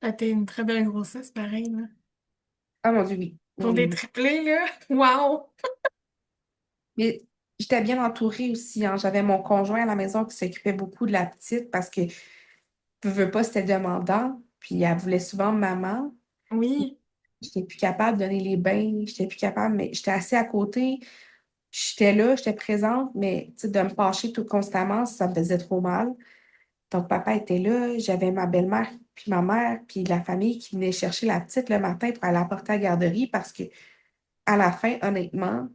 Speaker 2: Ça a été une très belle grossesse, pareil, là.
Speaker 1: Ah mon Dieu, oui. Oui,
Speaker 2: Pour
Speaker 1: oui,
Speaker 2: des
Speaker 1: oui.
Speaker 2: triplés, là. Wow!
Speaker 1: Mais j'étais bien entourée aussi, hein. J'avais mon conjoint à la maison qui s'occupait beaucoup de la petite parce que veux pas, c'était demandant. Puis elle voulait souvent maman.
Speaker 2: Oui.
Speaker 1: J'étais plus capable de donner les bains, j'étais plus capable, mais j'étais assez à côté. J'étais là, j'étais présente, mais tu sais, de me pencher tout constamment, ça me faisait trop mal. Donc, papa était là, j'avais ma belle-mère, puis ma mère, puis la famille qui venait chercher la petite le matin pour aller la porter à la garderie parce que à la fin, honnêtement,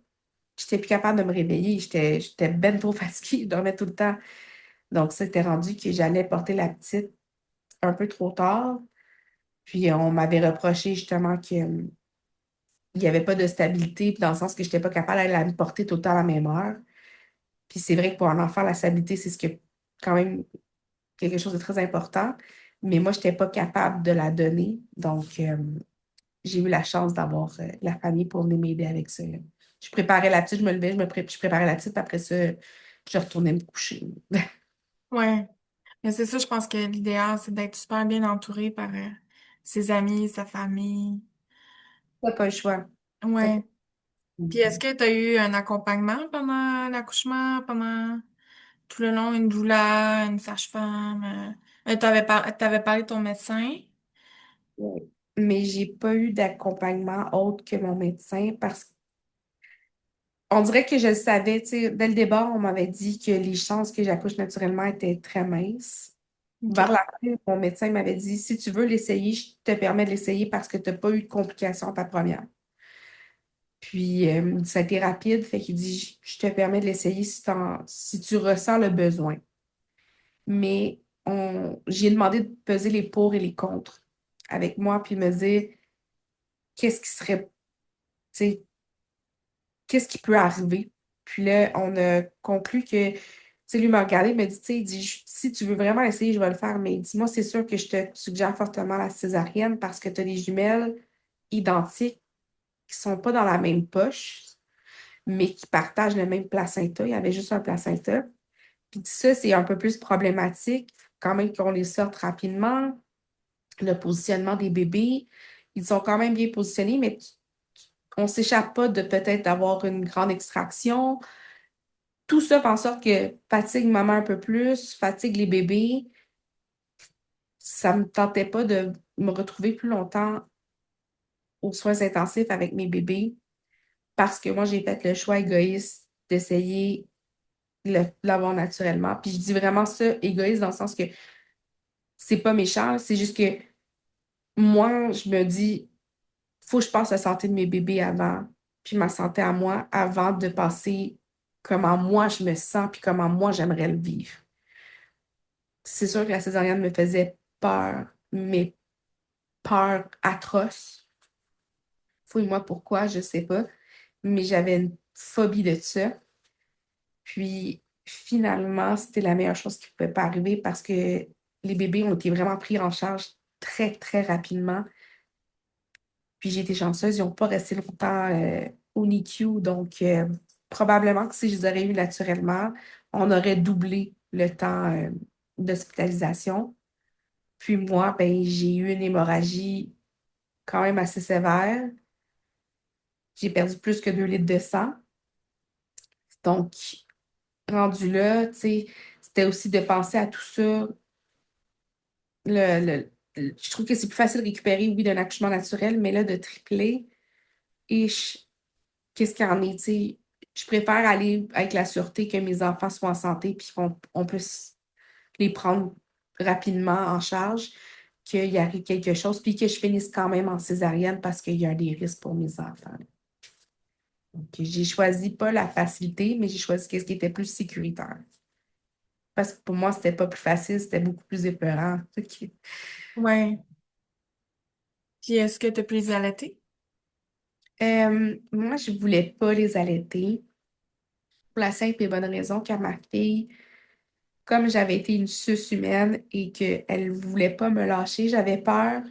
Speaker 1: j'étais plus capable de me réveiller. J'étais ben trop fatiguée, je dormais tout le temps. Donc, c'était rendu que j'allais porter la petite un peu trop tard. Puis, on m'avait reproché justement qu'il n'y avait pas de stabilité, puis dans le sens que je n'étais pas capable d'aller la porter tout le temps à la même heure. Puis, c'est vrai que pour un enfant, la stabilité, c'est ce que quand même quelque chose de très important. Mais moi, je n'étais pas capable de la donner. Donc, j'ai eu la chance d'avoir la famille pour venir m'aider avec ça, là. Je préparais la petite, je me levais, je préparais la petite, puis après ça, je retournais me coucher.
Speaker 2: Ouais. Mais c'est ça, je pense que l'idéal, c'est d'être super bien entouré par ses amis, sa famille.
Speaker 1: T'as pas le choix. T'as pas
Speaker 2: Ouais.
Speaker 1: le
Speaker 2: Puis est-ce
Speaker 1: choix.
Speaker 2: que tu as eu un accompagnement pendant l'accouchement, pendant tout le long, une doula, une sage-femme? T'avais parlé de ton médecin?
Speaker 1: Ouais. Mais j'ai pas eu d'accompagnement autre que mon médecin parce qu'on dirait que je le savais, tu sais, dès le départ, on m'avait dit que les chances que j'accouche naturellement étaient très minces. Vers
Speaker 2: OK.
Speaker 1: la fin, mon médecin m'avait dit, si tu veux l'essayer, je te permets de l'essayer parce que tu n'as pas eu de complications à ta première. Puis, ça a été rapide, fait qu'il dit, je te permets de l'essayer si tu ressens le besoin. Mais j'ai demandé de peser les pour et les contre avec moi, puis me dire, qu'est-ce qui serait, tu sais, qu'est-ce qui peut arriver? Puis là, on a conclu que, tu sais, lui m'a regardé, il m'a dit, tu sais, il dit, si tu veux vraiment essayer, je vais le faire, mais dis-moi, c'est sûr que je te suggère fortement la césarienne parce que tu as des jumelles identiques qui sont pas dans la même poche, mais qui partagent le même placenta. Il y avait juste un placenta. Puis ça, c'est un peu plus problématique. Il faut quand même qu'on les sorte rapidement. Le positionnement des bébés, ils sont quand même bien positionnés, mais on ne s'échappe pas de peut-être avoir une grande extraction. Tout ça fait en sorte que fatigue maman un peu plus, fatigue les bébés. Ça ne me tentait pas de me retrouver plus longtemps aux soins intensifs avec mes bébés parce que moi, j'ai fait le choix égoïste d'essayer l'avoir naturellement. Puis je dis vraiment ça, égoïste, dans le sens que c'est pas méchant, là, c'est juste que moi, je me dis, faut que je pense à la santé de mes bébés avant, puis ma santé à moi, avant de passer comment moi je me sens, puis comment moi j'aimerais le vivre. C'est sûr que la césarienne me faisait peur, mais peur atroce. Fouille-moi pourquoi, je sais pas, mais j'avais une phobie de ça. Puis finalement, c'était la meilleure chose qui pouvait pas arriver parce que les bébés ont été vraiment pris en charge très, très rapidement. Puis j'ai été chanceuse, ils n'ont pas resté longtemps au NICU. Donc, probablement que si je les aurais eus naturellement, on aurait doublé le temps d'hospitalisation. Puis moi, ben, j'ai eu une hémorragie quand même assez sévère. J'ai perdu plus que 2 litres de sang. Donc, rendu là, tu sais, c'était aussi de penser à tout ça. Je trouve que c'est plus facile de récupérer, oui, d'un accouchement naturel, mais là, de tripler, et qu'est-ce qu'il y en est, tu sais, je préfère aller avec la sûreté que mes enfants soient en santé puis qu'on puisse les prendre rapidement en charge, qu'il arrive quelque chose, puis que je finisse quand même en césarienne parce qu'il y a des risques pour mes enfants. Donc, j'ai choisi pas la facilité, mais j'ai choisi ce qui était plus sécuritaire. Parce que pour moi, c'était pas plus facile, c'était beaucoup plus épeurant. Ok.
Speaker 2: Ouais. Puis est-ce que tu as pu les allaiter?
Speaker 1: Moi, je voulais pas les allaiter pour la simple et bonne raison que ma fille, comme j'avais été une suce humaine et qu'elle voulait pas me lâcher, j'avais peur.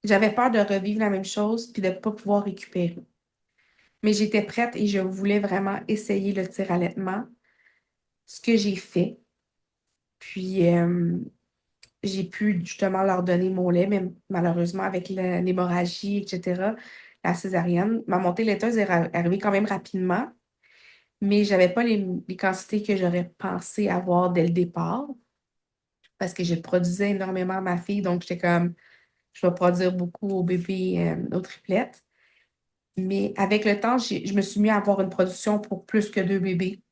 Speaker 1: J'avais peur de revivre la même chose puis de ne pas pouvoir récupérer. Mais j'étais prête et je voulais vraiment essayer le tir-allaitement, ce que j'ai fait. Puis, j'ai pu justement leur donner mon lait, mais malheureusement, avec l'hémorragie, etc., la césarienne, ma montée laiteuse est arrivée quand même rapidement, mais j'avais pas les quantités que j'aurais pensé avoir dès le départ parce que je produisais énormément à ma fille, donc j'étais comme, je vais produire beaucoup au bébé, aux triplettes. Mais avec le temps, je me suis mis à avoir une production pour plus que 2 bébés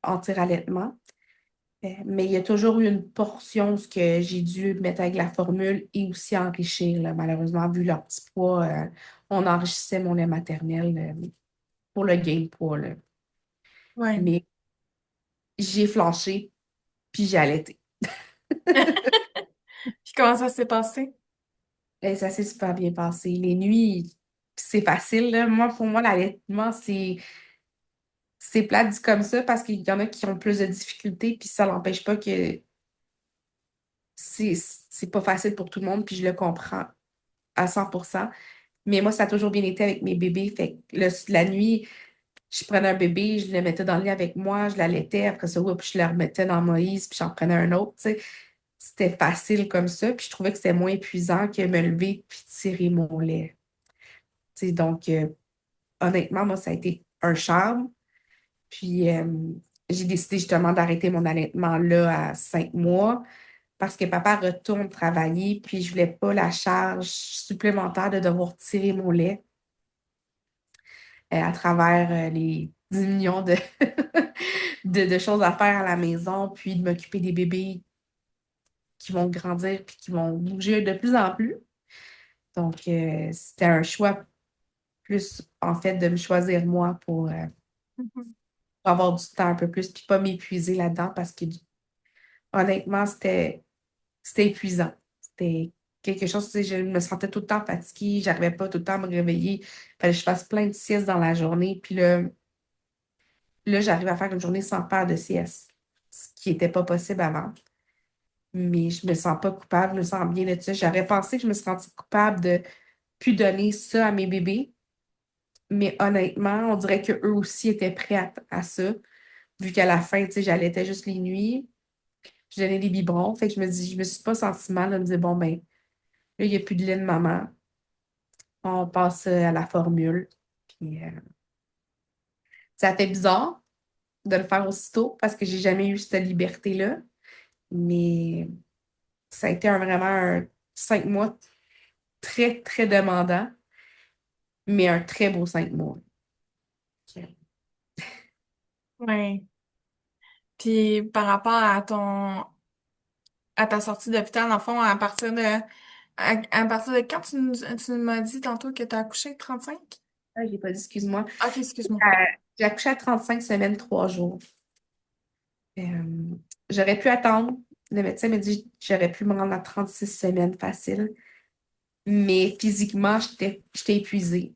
Speaker 1: en tir-allaitement. Mais il y a toujours eu une portion ce que j'ai dû mettre avec la formule et aussi enrichir, là. Malheureusement, vu leur petit poids, on enrichissait mon lait maternel pour le gain de poids, là.
Speaker 2: Ouais.
Speaker 1: Mais j'ai flanché, puis j'ai allaité.
Speaker 2: Puis comment ça s'est passé?
Speaker 1: Et ça s'est super bien passé. Les nuits, c'est facile, là. Moi, pour moi, l'allaitement, c'est plate dit comme ça parce qu'il y en a qui ont plus de difficultés, puis ça n'empêche pas que c'est c'est pas facile pour tout le monde, puis je le comprends à 100%. Mais moi, ça a toujours bien été avec mes bébés. Fait que la nuit, je prenais un bébé, je le mettais dans le lit avec moi, je l'allaitais. Après ça, oups, je le remettais dans Moïse, puis j'en prenais un autre. Tu sais. C'était facile comme ça. Puis je trouvais que c'était moins épuisant que me lever puis tirer mon lait. Tu sais, donc, honnêtement, moi, ça a été un charme. Puis, j'ai décidé justement d'arrêter mon allaitement là à 5 mois parce que papa retourne travailler, puis je voulais pas la charge supplémentaire de devoir tirer mon lait à travers les 10 millions de choses à faire à la maison, puis de m'occuper des bébés qui vont grandir puis qui vont bouger de plus en plus. Donc, c'était un choix plus, en fait, de me choisir moi
Speaker 2: Mhm.
Speaker 1: pour avoir du temps un peu plus, puis pas m'épuiser là-dedans parce que, honnêtement, c'était épuisant. C'était quelque chose, tu sais, je me sentais tout le temps fatiguée, j'arrivais pas tout le temps à me réveiller. Fallait que je fasse plein de siestes dans la journée. Puis là, j'arrive à faire une journée sans faire de sieste, ce qui n'était pas possible avant. Mais je me sens pas coupable, je me sens bien de ça. J'aurais pensé que je me sentais coupable de plus donner ça à mes bébés. Mais honnêtement, on dirait qu'eux aussi étaient prêts à ça. Vu qu'à la fin, tu sais, j'allaitais juste les nuits. Je donnais des biberons. Fait que je me suis pas sentie mal de me dire, bon, ben, là, il n'y a plus de lait de maman. On passe à la formule. Puis, ça fait bizarre de le faire aussitôt parce que j'ai jamais eu cette liberté-là. Mais ça a été vraiment un 5 mois très, très demandant. mais un très beau 5 mois. Ok.
Speaker 2: Ouais. Puis par rapport à à ta sortie d'hôpital, dans le fond, à partir de quand tu m'as dit tantôt que t'as accouché, 35?
Speaker 1: Ah, j'ai pas dit, excuse-moi.
Speaker 2: Ok, excuse-moi.
Speaker 1: Euh, j'ai accouché à 35 semaines, 3 jours. J'aurais pu attendre. Le médecin m'a dit que j'aurais pu me rendre à 36 semaines facile. Mais physiquement, j'étais épuisée.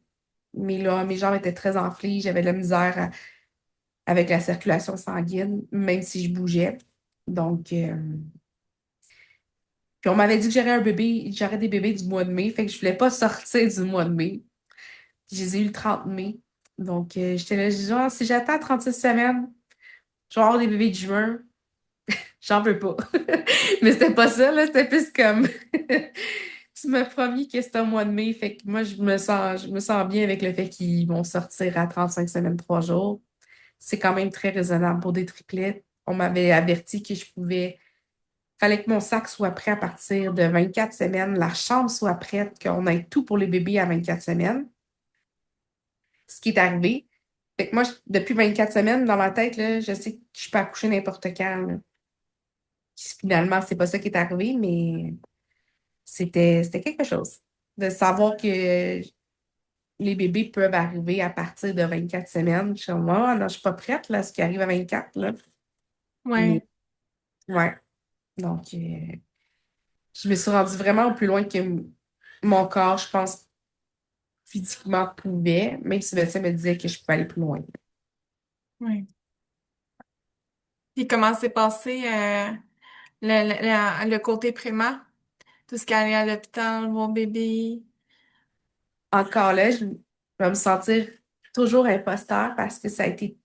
Speaker 1: Mes jambes étaient très enflées. J'avais de la misère avec la circulation sanguine, même si je bougeais. Donc, puis on m'avait dit que j'aurais des bébés du mois de mai. Fait que je voulais pas sortir du mois de mai. Je les ai eu le 30 mai. Donc, j'étais là, je disais, ah, si j'attends 36 semaines, je vais avoir des bébés de juin. J'en veux pas. Mais c'était pas ça, là. C'était plus comme tu m'as promis que c'était au mois de mai. Fait que moi, je me sens bien avec le fait qu'ils vont sortir à 35 semaines, 3 jours. C'est quand même très raisonnable pour des triplets. On m'avait averti que je pouvais. Fallait que mon sac soit prêt à partir de 24 semaines, la chambre soit prête, qu'on ait tout pour les bébés à 24 semaines. Ce qui est arrivé. Fait que moi, depuis 24 semaines, dans ma tête, là, je sais que je peux accoucher n'importe quand, là. Finalement, c'est pas ça qui est arrivé, mais c'était quelque chose. De savoir que les bébés peuvent arriver à partir de 24 semaines. Je suis comme, ah, non, je suis pas prête, là, ce qui arrive à 24, là. Mais,
Speaker 2: Ouais,
Speaker 1: ouais. Donc, je me suis rendue vraiment au plus loin que mon corps, je pense, physiquement pouvait, même si le médecin me disait que je pouvais aller plus loin.
Speaker 2: ouais. Puis comment s'est passé le côté préma? Tout ce qui allait à l'hôpital, mon bébé.
Speaker 1: Encore là, je vais me sentir toujours imposteur parce que ça a été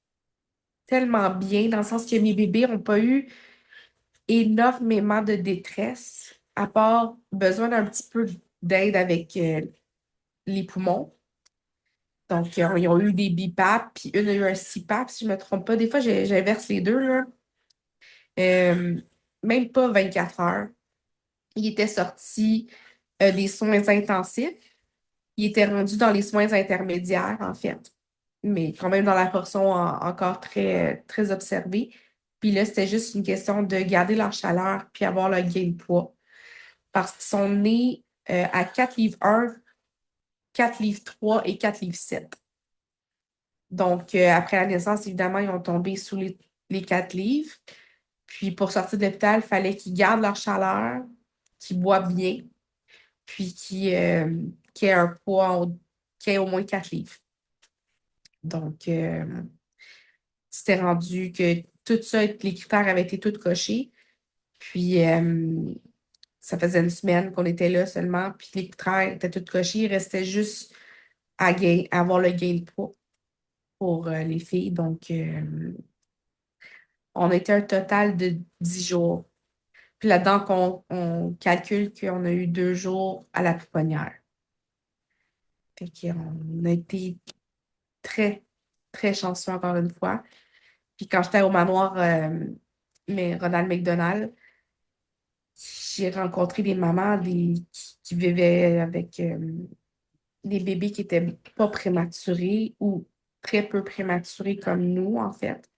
Speaker 1: tellement bien, dans le sens que mes bébés n'ont pas eu énormément de détresse, à part besoin d'un petit peu d'aide avec les poumons. Donc, ils ont eu des BIPAP, puis une a eu un CPAP, si je ne me trompe pas. Des fois, j'inverse les deux, là. Euh, Même pas 24 heures. Il était sorti des soins intensifs. Il était rendu dans les soins intermédiaires, en fait, mais quand même dans la portion encore très, très observée. Puis là, c'était juste une question de garder leur chaleur puis avoir leur gain de poids. Parce qu'ils sont nés à 4 livres 1, 4 livres 3 et 4 livres 7. Donc, après la naissance, évidemment, ils ont tombé sous les 4 livres. Puis, pour sortir de l'hôpital, il fallait qu'ils gardent leur chaleur, qu'ils boivent bien, puis qu'ils aient un poids, qui ait au moins 4 livres. Donc, c'était rendu que tout ça, les critères avaient été tous cochés. Puis, ça faisait une semaine qu'on était là seulement, puis les critères étaient tous cochés. Il restait juste à avoir le gain de poids pour les filles. Donc, on était un total de 10 jours. Puis là-dedans, on calcule qu'on a eu 2 jours à la pouponnière. Fait qu'on a été très, très chanceux encore une fois. Puis quand j'étais au manoir, mais Ronald McDonald, j'ai rencontré des mamans qui vivaient avec des bébés qui étaient pas prématurés ou très peu prématurés comme nous, en fait.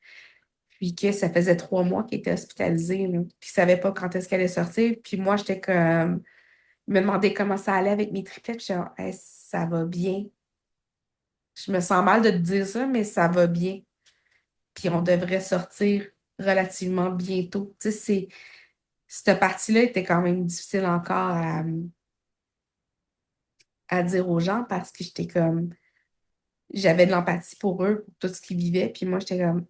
Speaker 1: Puis que ça faisait 3 mois qu'ils étaient hospitalisés, là. Puis ils savaient pas quand est-ce qu'elle allait sortir. Puis moi, j'étais comme... Je me demandais comment ça allait avec mes triplets. Puis j'étais genre, hey, ça va bien. Je me sens mal de te dire ça, mais ça va bien. Puis on devrait sortir relativement bientôt. Tu sais, cette partie-là était quand même difficile encore à dire aux gens parce que j'étais comme, j'avais de l'empathie pour eux, pour tout ce qu'ils vivaient. Puis moi, j'étais comme,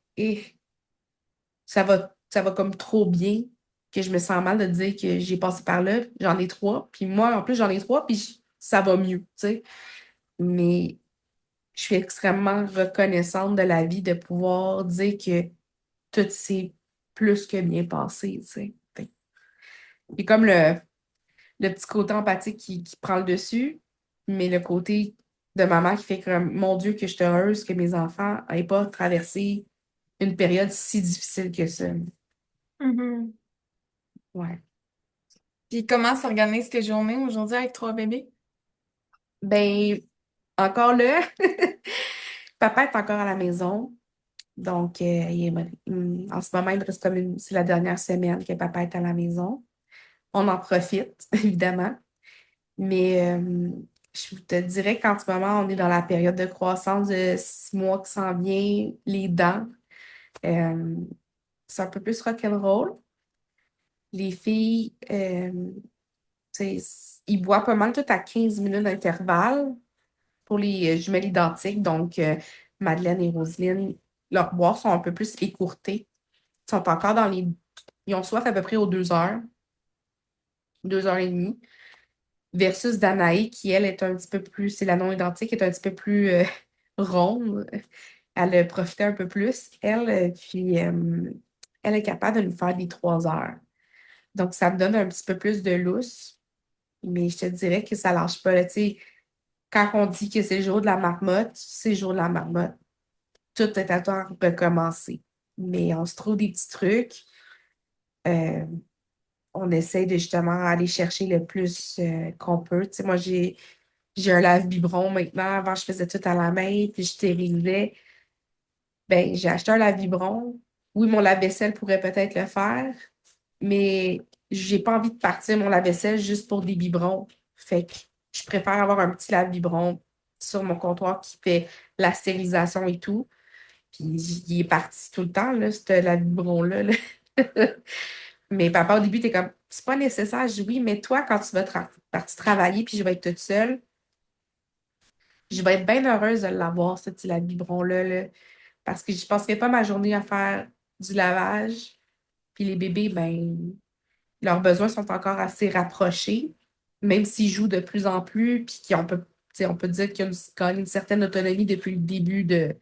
Speaker 1: ça va comme trop bien que je me sens mal de dire que j'ai passé par là. J'en ai 3. Puis moi, en plus, j'en ai 3, puis ça va mieux, tu sais. Mais je suis extrêmement reconnaissante de la vie de pouvoir dire que tout s'est plus que bien passé, tu sais. Et comme le petit côté empathique qui prend le dessus, mais le côté de maman qui fait comme, mon Dieu, que je suis heureuse que mes enfants n'aient pas traversé une période si difficile que ça.
Speaker 2: Mhm.
Speaker 1: Ouais.
Speaker 2: Puis comment s'organisent tes journées aujourd'hui avec 3 bébés?
Speaker 1: Ben, encore là. Papa est encore à la maison. Donc, en ce moment, il me reste comme c'est la dernière semaine que papa est à la maison. On en profite, évidemment. Mais je te dirais qu'en ce moment, on est dans la période de croissance de 6 mois qui s'en vient, les dents. Euh, c'est un peu plus rock'n'roll. Les filles, tu sais, ils boivent pas mal tout à 15 minutes d'intervalle pour les jumelles identiques. Donc, Madeleine et Roselyne, leurs boires sont un peu plus écourtés. Ils sont encore dans les... Ils ont soif à peu près aux 2 heures, 2 heures et demie. Versus Danae, qui, elle, est un petit peu plus... C'est la non-identique, est un petit peu plus ronde. Elle a profité un peu plus. Elle, elle est capable de nous faire des 3 heures. Donc, ça me donne un petit peu plus de lousse. Mais je te dirais que ça lâche pas, là. Tu sais, quand on dit que c'est le jour de la marmotte, c'est le jour de la marmotte. Tout est à temps recommencer. Mais on se trouve des petits trucs. Euh, on essaie de justement aller chercher le plus qu'on peut. Tu sais, moi, j'ai un lave-biberon maintenant. Avant, je faisais tout à la main, puis je stérilisais. Ben, j'ai acheté un lave-biberon. Oui, mon lave-vaisselle pourrait peut-être le faire, mais j'ai pas envie de partir mon lave-vaisselle juste pour des biberons. Fait que je préfère avoir un petit lave-biberon sur mon comptoir qui fait la stérilisation et tout. Puis il est parti tout le temps, là, ce lave-biberon-là, là. Mais papa, au début, t'es comme, c'est pas nécessaire. Je dis oui, mais toi, quand tu vas partir travailler puis je vais être toute seule, je vais être bien heureuse de l'avoir, ce petit lave-biberon-là, là, parce que je passerai pas ma journée à faire du lavage. Puis les bébés, ben, leurs besoins sont encore assez rapprochés, même s'ils jouent de plus en plus, puis qu'on peut, tu sais, on peut dire qu'ils ont gagné une certaine autonomie depuis le début de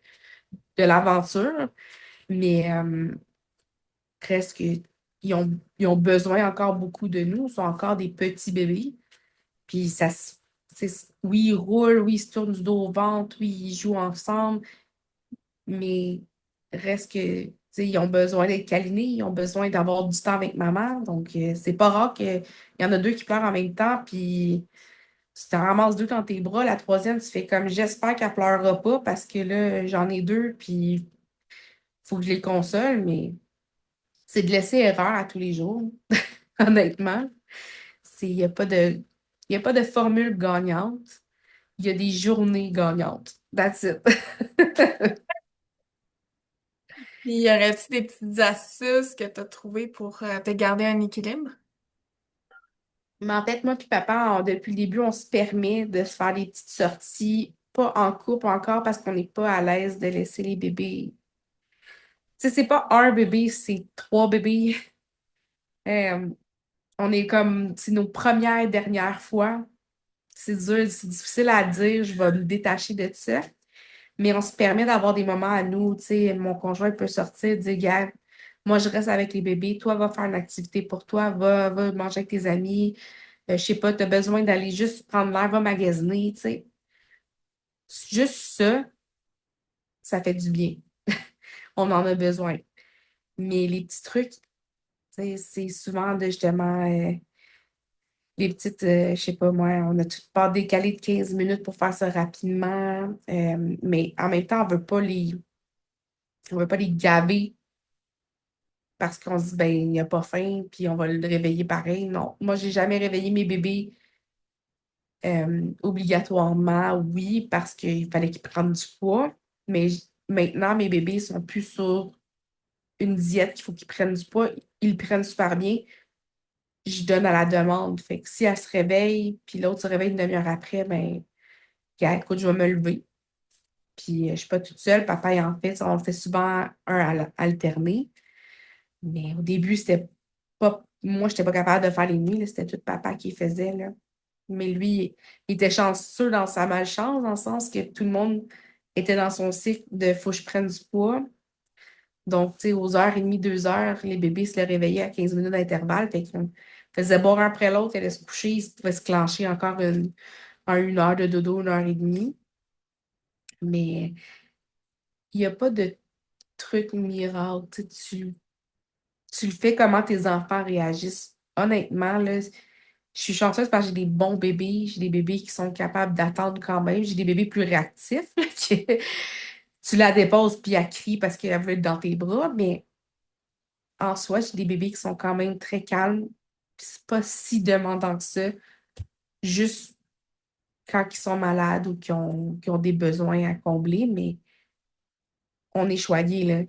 Speaker 1: l'aventure. Mais presque, ils ont besoin encore beaucoup de nous. Ils sont encore des petits bébés. Puis ça, oui, ils roulent, oui, ils se tournent du dos au ventre, oui, ils jouent ensemble, mais reste que, tu sais, ils ont besoin d'être câlinés, ils ont besoin d'avoir du temps avec maman. Donc, c'est pas rare qu'il y en a deux qui pleurent en même temps, puis tu te ramasses deux dans tes bras. La troisième, tu fais comme j'espère qu'elle pleurera pas parce que là, j'en ai deux, puis il faut que je les console, mais c'est de laisser erreur à tous les jours, honnêtement. Il n'y a pas y a pas de formule gagnante. Il y a des journées gagnantes. That's it.
Speaker 2: Puis, y aurait-tu des petites astuces que tu as trouvées pour te garder un équilibre?
Speaker 1: Mais en fait, moi puis papa, depuis le début, on se permet de se faire des petites sorties, pas en couple encore parce qu'on n'est pas à l'aise de laisser les bébés. Tu sais, c'est pas un bébé, c'est trois bébés. Euh, on est comme, c'est nos premières et dernières fois. C'est dur, c'est difficile à dire, je vais me détacher de ça. Mais on se permet d'avoir des moments à nous. Tu sais, mon conjoint peut sortir, dire, gars, moi, je reste avec les bébés. Toi, va faire une activité pour toi. Va manger avec tes amis. Je sais pas, tu as besoin d'aller juste prendre l'air, va magasiner. Tu sais. Juste ça, ça fait du bien. On en a besoin. Mais les petits trucs, tu sais, c'est souvent de justement les petites, je sais pas moi, on a tout pas décalé de 15 minutes pour faire ça rapidement. Mais en même temps, on veut pas les gaver parce qu'on se dit, ben, il a pas faim, puis on va le réveiller pareil. Non, moi, j'ai jamais réveillé mes bébés obligatoirement, oui, parce qu'il fallait qu'ils prennent du poids. Mais maintenant, mes bébés sont plus sur une diète qu'il faut qu'ils prennent du poids. Ils le prennent super bien. Je donne à la demande. Fait que si elle se réveille, puis l'autre se réveille une demi-heure après, ben, gars, écoute, je vais me lever. Puis je suis pas toute seule. Papa, il en fait, on le fait souvent un alterné. Mais au début, c'était pas. Moi, je n'étais pas capable de faire les nuits, là. C'était tout papa qui faisait, là. Mais lui, il était chanceux dans sa malchance, dans le sens que tout le monde était dans son cycle de faut que je prenne du poids. Donc, tu sais, aux heures et demie, 2 heures, les bébés se les réveillaient à 15 minutes d'intervalle. Fait qu'on faisait boire un après l'autre, elle allait se coucher, il pouvait se clencher encore une heure de dodo, 1 heure et demie. Mais il n'y a pas de truc miracle. Tu sais, tu le fais comment tes enfants réagissent. Honnêtement, là, Je suis chanceuse parce que j'ai des bons bébés, j'ai des bébés qui sont capables d'attendre quand même, j'ai des bébés plus réactifs, là, que tu la déposes puis elle crie parce qu'elle veut être dans tes bras, mais en soi, j'ai des bébés qui sont quand même très calmes, puis c'est pas si demandant que ça, juste quand ils sont malades ou qui ont des besoins à combler, mais on est choyés, là.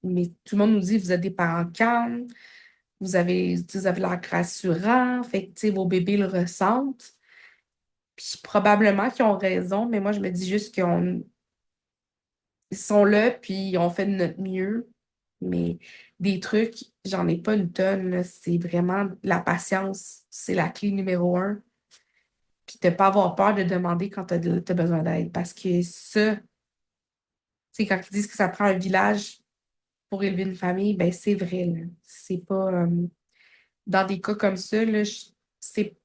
Speaker 1: Mais tout le monde nous dit, vous êtes des parents calmes, vous avez l'air rassurant, fait que, tu sais, vos bébés le ressentent. Puis probablement qu'ils ont raison, mais moi, je me dis juste ils sont là, puis on fait de notre mieux. Mais des trucs, j'en ai pas une tonne, là. C'est vraiment la patience, c'est la clé numéro un. Puis de pas avoir peur de demander quand t'as besoin d'aide. Parce que ça, tu sais, quand ils disent que ça prend un village pour élever une famille, ben c'est vrai, là. C'est pas... dans des cas comme ça, là, c'est,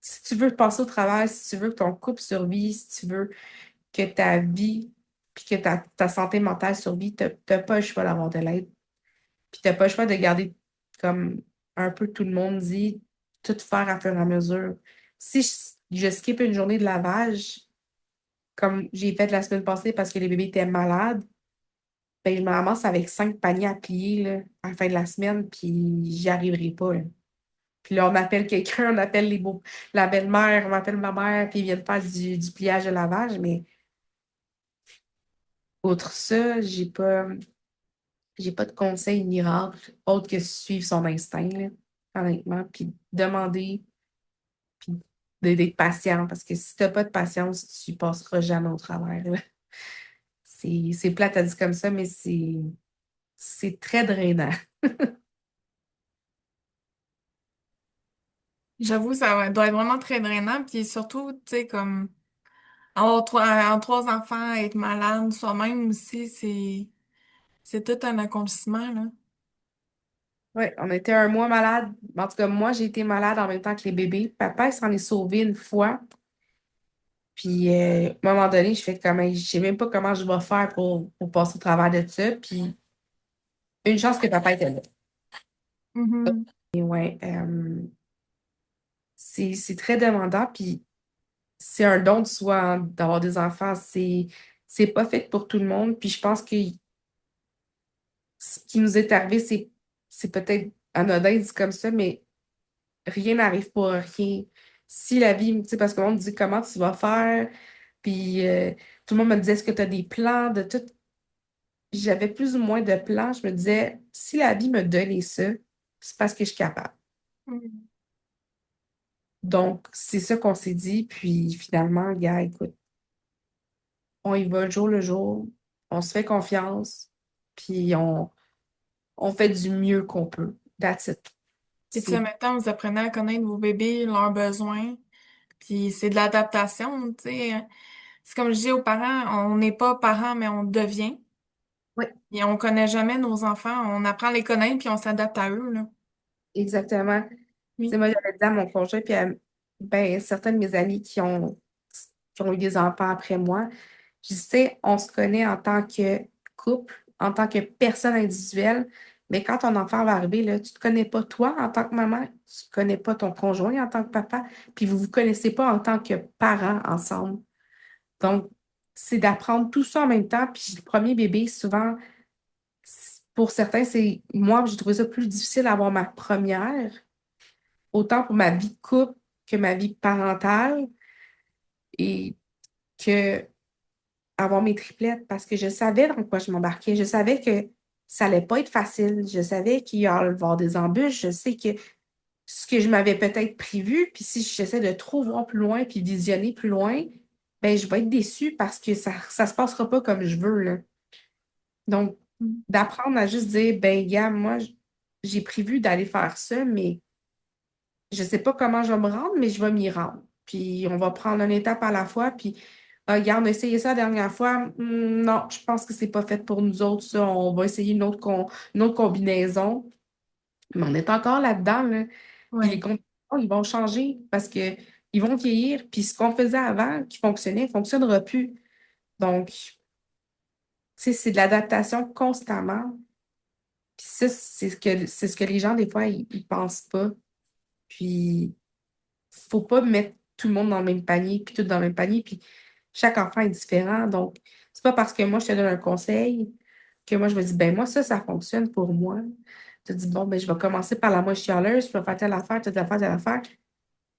Speaker 1: si tu veux passer au travail, si tu veux que ton couple survive, si tu veux que ta vie puis que ta santé mentale survit, t'as pas le choix d'avoir de l'aide. Puis t'as pas le choix de garder, comme un peu tout le monde dit, tout faire à fur et à mesure. Si je skip une journée de lavage, comme j'ai fait la semaine passée parce que les bébés étaient malades, ben je me ramasse avec 5 paniers à plier là, à la fin de la semaine, puis j'y arriverai pas, là. Puis là, on appelle quelqu'un, on appelle la belle-mère, on appelle ma mère, puis ils viennent faire du pliage de lavage, mais outre ça, j'ai pas de conseil miracle autre que suivre son instinct, là, honnêtement, puis demander, puis d'être patient, parce que si t'as pas de patience, tu passeras jamais au travers, là. C'est plate à dire comme ça, mais c'est très drainant.
Speaker 2: J'avoue, doit être vraiment très drainant. Puis surtout, tu sais, comme en trois enfants, être malade soi-même aussi, c'est tout un accomplissement, là.
Speaker 1: Oui, on était un mois malade. En tout cas, moi, j'ai été malade en même temps que les bébés. Papa, il s'en est sauvé une fois. Puis, à un moment donné, je fais comme, hey, je sais même pas comment je vais faire pour passer au travers de ça. Puis, une chance que papa était là.
Speaker 2: Mhm.
Speaker 1: Et ouais, c'est très demandant. Puis, c'est un don de soi, hein, d'avoir des enfants. C'est pas fait pour tout le monde. Puis, je pense que ce qui nous est arrivé, c'est peut-être anodin dit comme ça, mais rien n'arrive pour rien. Si la vie, tu sais, parce que on me dit comment tu vas faire, puis tout le monde me disait, est-ce que tu as des plans de tout? J'avais plus ou moins de plans. Je me disais, si la vie me donnait ça, c'est parce que je suis capable.
Speaker 2: Mhm.
Speaker 1: Donc, c'est ça qu'on s'est dit. Puis finalement, gars, écoute, on y va jour le jour, on se fait confiance, puis on fait du mieux qu'on peut. That's it.
Speaker 2: Puis tu sais,
Speaker 1: C'est,
Speaker 2: maintenant, vous apprenez à connaître vos bébés, leurs besoins. Puis c'est de l'adaptation, tu sais. C'est comme je dis aux parents, on n'est pas parents, mais on devient.
Speaker 1: oui,
Speaker 2: Et on connaît jamais nos enfants. On apprend à les connaître, puis on s'adapte à eux, là.
Speaker 1: exactement. Tu sais,
Speaker 2: Oui.
Speaker 1: moi, j'avais dit à mon conjoint, puis à ben, certains de mes amis qui ont eu des enfants après moi, je sais, on se connaît en tant que couple, en tant que personne individuelle, mais quand ton enfant va arriver, là, tu ne te connais pas toi en tant que maman, tu ne connais pas ton conjoint en tant que papa, puis vous ne vous connaissez pas en tant que parents ensemble. Donc, c'est d'apprendre tout ça en même temps. Puis le premier bébé, souvent, pour certains, c'est moi, j'ai trouvé ça plus difficile d'avoir ma première, autant pour ma vie de couple que ma vie parentale et que avoir mes triplettes parce que je savais dans quoi je m'embarquais. Je savais que ça allait pas être facile. Je savais qu'il y allait y avoir des embûches. Je sais que ce que je m'avais peut-être prévu, puis si j'essaie de trop voir plus loin puis visionner plus loin, ben je vais être déçue parce que ça se passera pas comme je veux, là. Donc, d'apprendre à juste dire, ben gars, moi, j'ai prévu d'aller faire ça, mais je sais pas comment je vais me rendre, mais je vais m'y rendre. Puis on va prendre une étape à la fois. Puis, ah, regarde, on a essayé ça la dernière fois. Non, je pense que c'est pas fait pour nous autres, ça. On va essayer une autre combinaison. Mais on est encore là-dedans, là. Puis les
Speaker 2: Ouais.
Speaker 1: combinaisons, ils vont changer parce que ils vont vieillir. Puis ce qu'on faisait avant, qui fonctionnait, ne fonctionnera plus. Donc, tu sais, c'est de l'adaptation constamment. Puis ça, c'est ce que les gens, des fois, ils pensent pas. Puis, faut pas mettre tout le monde dans le même panier, puis tout dans le même panier, puis chaque enfant est différent. Donc, c'est pas parce que moi, je te donne un conseil que moi, je me dis, ben moi, ça fonctionne pour moi. Tu te dis, bon, ben je vais commencer par la moins chialeuse, puis je vais faire telle affaire, telle affaire, telle affaire.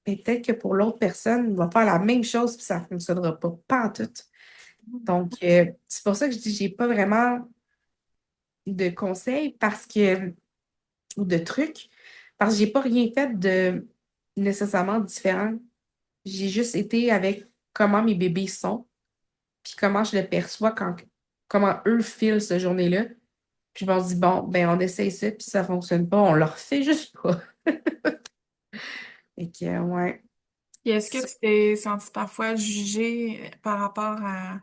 Speaker 1: Et peut-être que pour l'autre personne, il va faire la même chose, puis ça ne fonctionnera pas, pas en tout. Donc, c'est pour ça que je dis, j'ai pas vraiment de conseils parce que, ou de trucs, parce que j'ai pas rien fait de nécessairement différent. J'ai juste été avec comment mes bébés sont, puis comment je le perçois comment eux filent cette journée-là. Puis on se dit, bon, ben on essaye ça, puis ça fonctionne pas, on leur fait juste pas. Et que, ouais.
Speaker 2: Et est-ce que tu t'es senti parfois jugée par rapport à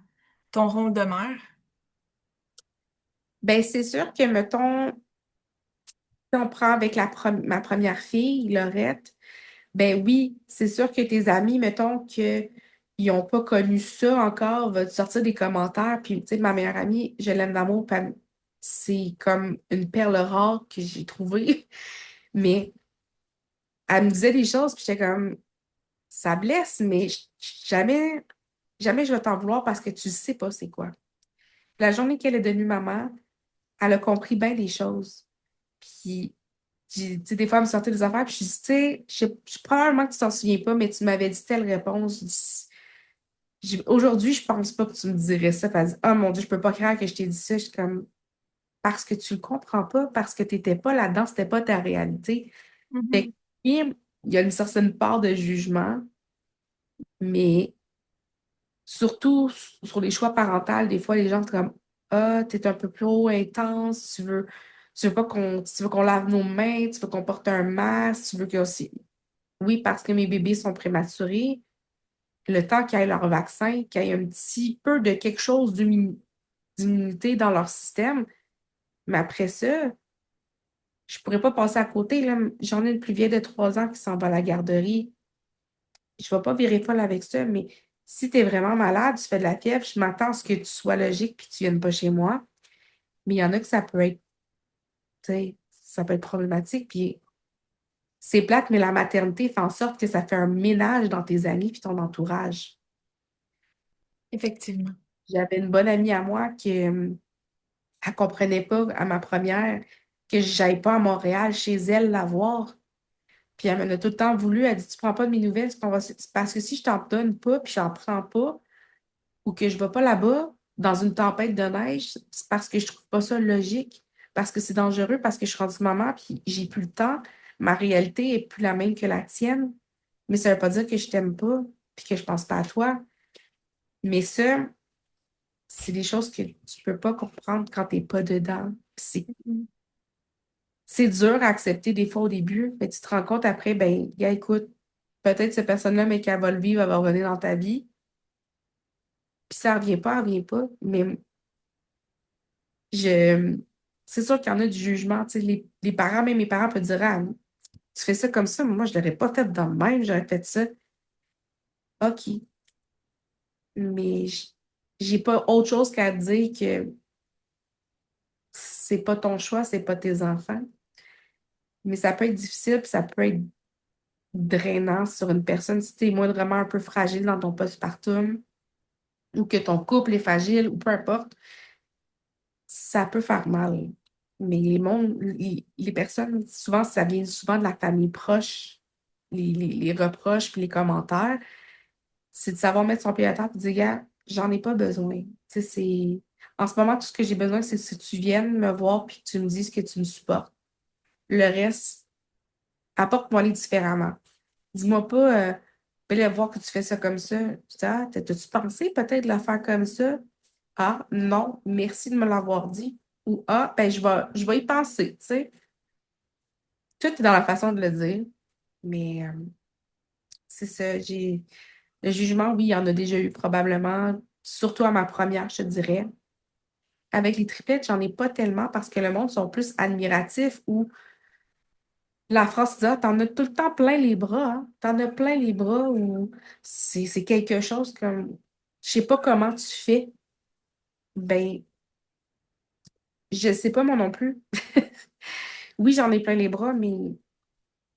Speaker 2: ton rôle de mère?
Speaker 1: Ben, c'est sûr que, mettons, si on prend avec ma première fille, Laurette, ben oui, c'est sûr que tes amis, mettons que ils n'ont pas connu ça encore, va te sortir des commentaires. Puis, tu sais, ma meilleure amie, je l'aime d'amour, puis c'est comme une perle rare que j'ai trouvée. Mais elle me disait des choses, puis j'étais comme, ça blesse, mais jamais, jamais je vais t'en vouloir parce que tu sais pas c'est quoi. La journée qu'elle est devenue maman, elle a compris bien des choses. Puis, tu sais, des fois, elle me sortait des affaires, puis je dis, tu sais, probablement que tu t'en souviens pas, mais tu m'avais dit telle réponse. Aujourd'hui, je pense pas que tu me dirais ça. Puis elle dit, oh mon Dieu, je peux pas croire que je t'ai dit ça. Je suis comme, parce que tu le comprends pas, parce que t'étais pas là-dedans, c'était pas ta réalité. Fait que,
Speaker 2: Mhm.
Speaker 1: oui, il y a une certaine part de jugement, mais surtout sur les choix parentaux, des fois, les gens sont comme, ah, t'es un peu trop intense, tu veux pas tu veux qu'on lave nos mains, tu veux qu'on porte un masque, tu veux que aussi. Oui, parce que mes bébés sont prématurés, le temps qu'ils aient leur vaccin, qu'il y ait un petit peu de quelque chose d'immunité dans leur système. Mais après ça, je pourrais pas passer à côté, là. J'en ai une plus vieille de 3 ans qui s'en va à la garderie. Je vais pas virer folle avec ça, mais si tu es vraiment malade, tu fais de la fièvre, je m'attends à ce que tu sois logique puis que tu viennes pas chez moi. Mais il y en a que ça peut être, tu sais, ça peut être problématique. Puis c'est plate, mais la maternité fait en sorte que ça fait un ménage dans tes amis puis ton entourage.
Speaker 2: Effectivement.
Speaker 1: J'avais une bonne amie à moi qui elle comprenait pas à ma première que j'aille pas à Montréal chez elle la voir. Puis elle m'en a tout le temps voulu. Elle dit, tu prends pas de mes nouvelles, parce que si je t'en donne pas, puis j'en prends pas, ou que je vais pas là-bas dans une tempête de neige, c'est parce que je trouve pas ça logique, parce que c'est dangereux, parce que je suis rendue maman, puis j'ai plus le temps. Ma réalité est plus la même que la tienne. Mais ça veut pas dire que je t'aime pas, puis que je pense pas à toi. Mais ça, c'est des choses que tu peux pas comprendre quand t'es pas dedans. Puis
Speaker 2: Mhm.
Speaker 1: c'est dur à accepter des fois au début, mais tu te rends compte après, ben, gars, écoute, peut-être cette personne-là, mais qu'elle va le vivre, elle va revenir dans ta vie. Puis ça revient pas, elle revient pas. Mais je, c'est sûr qu'il y en a du jugement. Tu sais, les parents, même mes parents peuvent dire, ah, tu fais ça comme ça, mais moi, je l'aurais pas fait dans le même, j'aurais fait ça. OK. Mais j'ai pas autre chose qu'à dire que c'est pas ton choix, c'est pas tes enfants. Mais ça peut être difficile, puis ça peut être drainant sur une personne si tu es moindrement un peu fragile dans ton postpartum ou que ton couple est fragile ou peu importe, ça peut faire mal. Mais les personnes, souvent, ça vient souvent de la famille proche, les reproches puis les commentaires, c'est de savoir mettre son pied à terre et dire, gars, j'en ai pas besoin. Tu sais, en ce moment, tout ce que j'ai besoin, c'est que tu viennes me voir puis que tu me dises que tu me supportes. Le reste, apporte-moi les différemment. Dis-moi pas, là, voir que tu fais ça comme ça. Tu dis, ah, t'as-tu pensé peut-être de la faire comme ça? Ah, non, merci de me l'avoir dit. Ou ah, ben, je vais y penser, tu sais. Tout est dans la façon de le dire. Mais c'est ça, le jugement, oui, il y en a déjà eu probablement, surtout à ma première, je te dirais. Avec les triplettes, j'en ai pas tellement parce que le monde sont plus admiratifs ou la phrase dit, ah, t'en as tout le temps plein les bras, hein. T'en as plein les bras ou c'est quelque chose comme, je sais pas comment tu fais. Ben, je sais pas moi non plus. Oui, j'en ai plein les bras, mais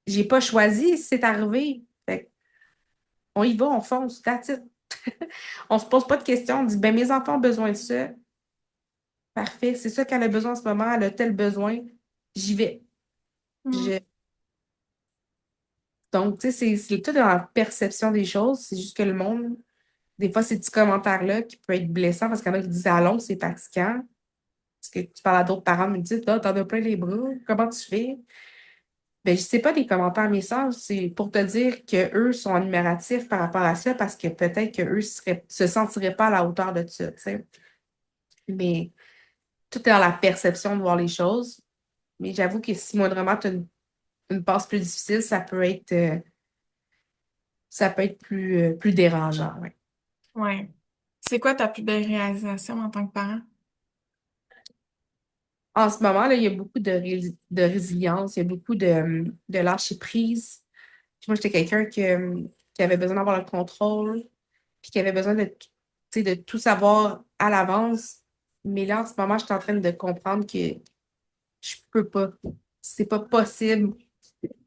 Speaker 1: j'ai pas choisi, c'est arrivé. Fait que on y va, on fonce, that's it. On se pose pas de questions, on dit, ben mes enfants ont besoin de ça. Parfait, c'est ça qu'elle a besoin en ce moment, elle a tel besoin, j'y vais.
Speaker 2: Mm.
Speaker 1: Je- Donc, tu sais, c'est tout dans la perception des choses. C'est juste que le monde, des fois, ces petits commentaires-là qui peuvent être blessants parce qu'il y en a qui disent à long, c'est fatigant. Parce que tu parles à d'autres parents, me disent, ah, t'en as plein les bras, comment tu fais? Ben, je sais pas des commentaires messages, c'est pour te dire qu'eux sont admiratifs par rapport à ça parce que peut-être qu'eux se sentiraient pas à la hauteur de ça, tu sais. Mais tout est dans la perception de voir les choses. Mais j'avoue que si moindrement tu as une passe plus difficile, ça peut être plus dérangeant, ouais.
Speaker 2: Ouais. C'est quoi ta plus belle réalisation en tant que parent?
Speaker 1: En ce moment, là, il y a beaucoup de résilience, il y a beaucoup de lâcher prise. Puis moi, j'étais quelqu'un qui avait besoin d'avoir le contrôle, puis qui avait besoin de, tu sais, de tout savoir à l'avance. Mais là, en ce moment, je suis en train de comprendre que je peux pas. C'est pas possible.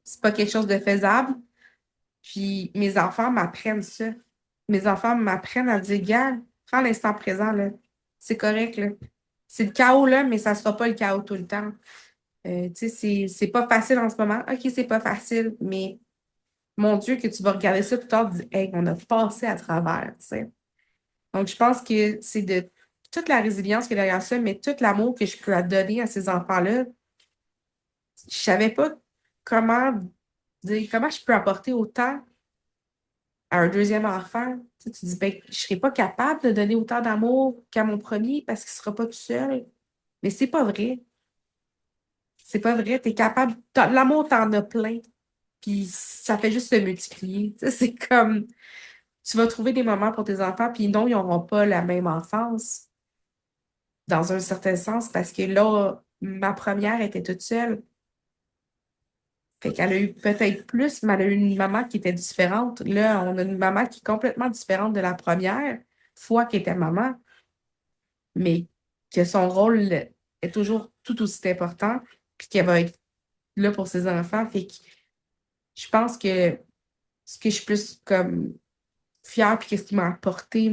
Speaker 1: C'est pas quelque chose de faisable. Puis mes enfants m'apprennent ça. Mes enfants m'apprennent à dire, gars, prends l'instant présent, là. C'est correct, là. C'est le chaos, là, mais ça sera pas le chaos tout le temps. Tu sais, c'est pas facile en ce moment. OK, c'est pas facile, mais mon Dieu, que tu vas regarder ça plus tard, dire, hey, on a passé à travers, tu sais. Donc, je pense que c'est de toute la résilience qui est derrière ça, mais tout l'amour que je peux donner à ces enfants-là. Je savais pas comment comment je peux apporter autant à un deuxième enfant. Tu sais, tu dis, ben, je serais pas capable de donner autant d'amour qu'à mon premier parce qu'il sera pas tout seul. Mais c'est pas vrai. C'est pas vrai. Tu es capable. L'amour, t'en as plein. Puis ça fait juste se multiplier. Tu sais, c'est comme tu vas trouver des moments pour tes enfants, puis non, ils n'auront pas la même enfance, dans un certain sens, parce que là, ma première était toute seule. Fait qu'elle a eu peut-être plus, mais elle a eu une maman qui était différente. Là, on a une maman qui est complètement différente de la première fois qu'elle était maman, mais que son rôle est toujours tout aussi important, puis qu'elle va être là pour ses enfants. Fait que je pense que ce que je suis plus comme fière, puis qu'est-ce qui m'a apporté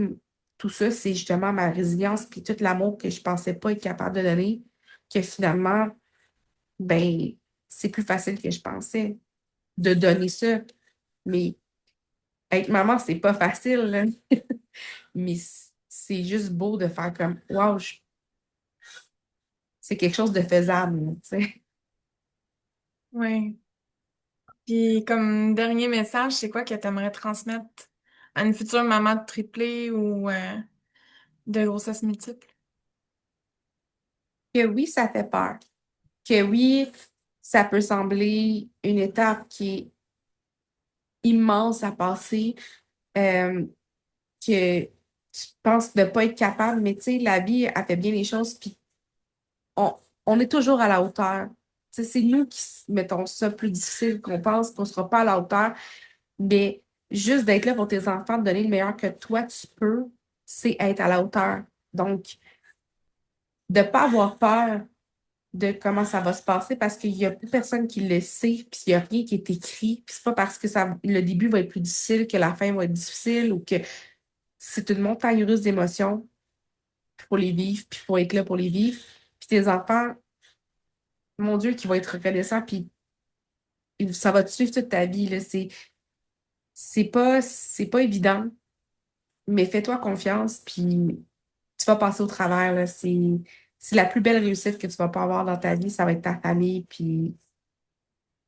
Speaker 1: tout ça, c'est justement ma résilience, puis tout l'amour que je pensais pas être capable de donner, que finalement, ben, c'est plus facile que je pensais de donner ça. Mais être maman, c'est pas facile, là. Mais c'est juste beau de faire comme, waouh, c'est quelque chose de faisable, là, tu sais.
Speaker 2: Oui. Puis comme dernier message, c'est quoi que tu aimerais transmettre à une future maman de triplé ou de grossesse multiple?
Speaker 1: Que oui, ça fait peur. Que oui, ça peut sembler une étape qui est immense à passer, euh, que tu penses ne pas être capable, mais tu sais, la vie a fait bien les choses, puis on, on est toujours à la hauteur. Tu sais, c'est nous qui mettons ça plus difficile qu'on pense qu'on ne sera pas à la hauteur, mais juste d'être là pour tes enfants, de donner le meilleur que toi tu peux, c'est être à la hauteur. Donc, de ne pas avoir peur de comment ça va se passer parce qu'il n'y a plus personne qui le sait, puis il n'y a rien qui est écrit, puis c'est pas parce que le début va être plus difficile que la fin va être difficile ou que c'est une montagne russe d'émotions. Il faut les vivre, puis il faut être là pour les vivre. Puis tes enfants, mon Dieu, qui vont être reconnaissants, puis ça va te suivre toute ta vie, là. C'est pas évident, mais fais-toi confiance, puis tu vas passer au travers, là. C'est la plus belle réussite que tu vas pas avoir dans ta vie, ça va être ta famille, puis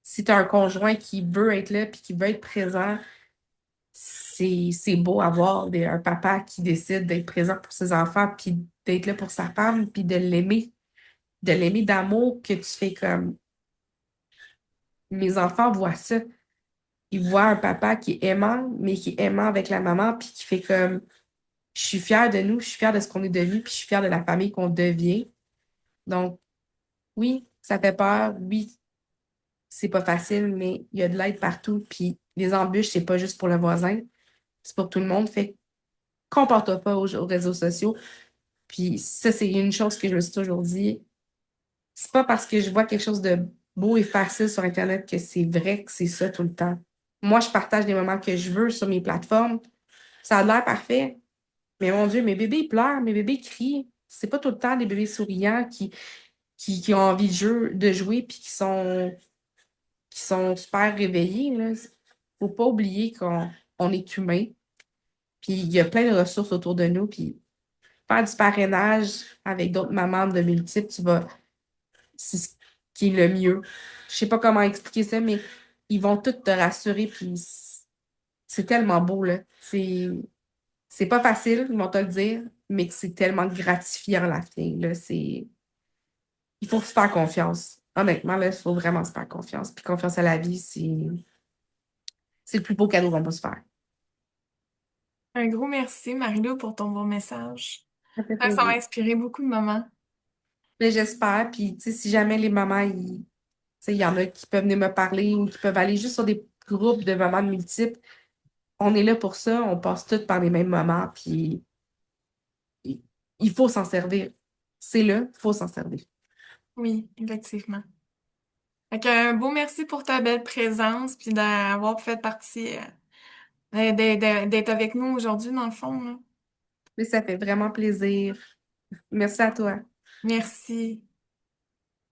Speaker 1: si tu as un conjoint qui veut être là, puis qui veut être présent, c'est beau avoir un papa qui décide d'être présent pour ses enfants, puis d'être là pour sa femme, puis de l'aimer d'amour que tu fais comme mes enfants voient ça. Ils voient un papa qui est aimant, mais qui est aimant avec la maman, puis qui fait comme je suis fière de nous, je suis fière de ce qu'on est devenu, puis je suis fière de la famille qu'on devient. Donc, oui, ça fait peur, oui, c'est pas facile, mais il y a de l'aide partout, puis les embûches, c'est pas juste pour le voisin, c'est pour tout le monde. Fait que compare-toi pas aux réseaux sociaux. Puis ça, c'est une chose que je me suis toujours dit. C'est pas parce que je vois quelque chose de beau et facile sur Internet que c'est vrai que c'est ça tout le temps. Moi, je partage les moments que je veux sur mes plateformes. Ça a l'air parfait, mais mon Dieu, mes bébés ils pleurent, mes bébés crient. C'est pas tout le temps des bébés souriants qui ont envie de jouer puis qui sont super réveillés, là. Faut pas oublier qu'on est humain, puis il y a plein de ressources autour de nous, puis faire du parrainage avec d'autres mamans de multiples, c'est ce qui est le mieux. Je sais pas comment expliquer ça, mais ils vont tous te rassurer, puis c'est tellement beau, là. C'est pas facile, ils vont te le dire, mais que c'est tellement gratifiant à la fin, là. Il faut se faire confiance. Honnêtement, là, il faut vraiment se faire confiance. Puis confiance à la vie, c'est le plus beau cadeau qu'on peut se faire.
Speaker 2: Un gros merci, Marie-Lou, pour ton beau message.
Speaker 1: Ça fait
Speaker 2: Ça m'a
Speaker 1: plaisir.
Speaker 2: inspiré beaucoup de moments.
Speaker 1: Mais j'espère, puis tu sais, si jamais les mamans, tu sais, il y en a qui peuvent venir me parler ou qui peuvent aller juste sur des groupes de mamans multiples, on est là pour ça, on passe toutes par les mêmes moments, puis il il faut s'en servir. C'est là, il faut s'en servir.
Speaker 2: Oui, effectivement. Fait qu'un beau merci pour ta belle présence, puis d'avoir fait partie, d'être avec nous aujourd'hui, dans le fond, là.
Speaker 1: Mais ça fait vraiment plaisir. Merci à toi.
Speaker 2: Merci.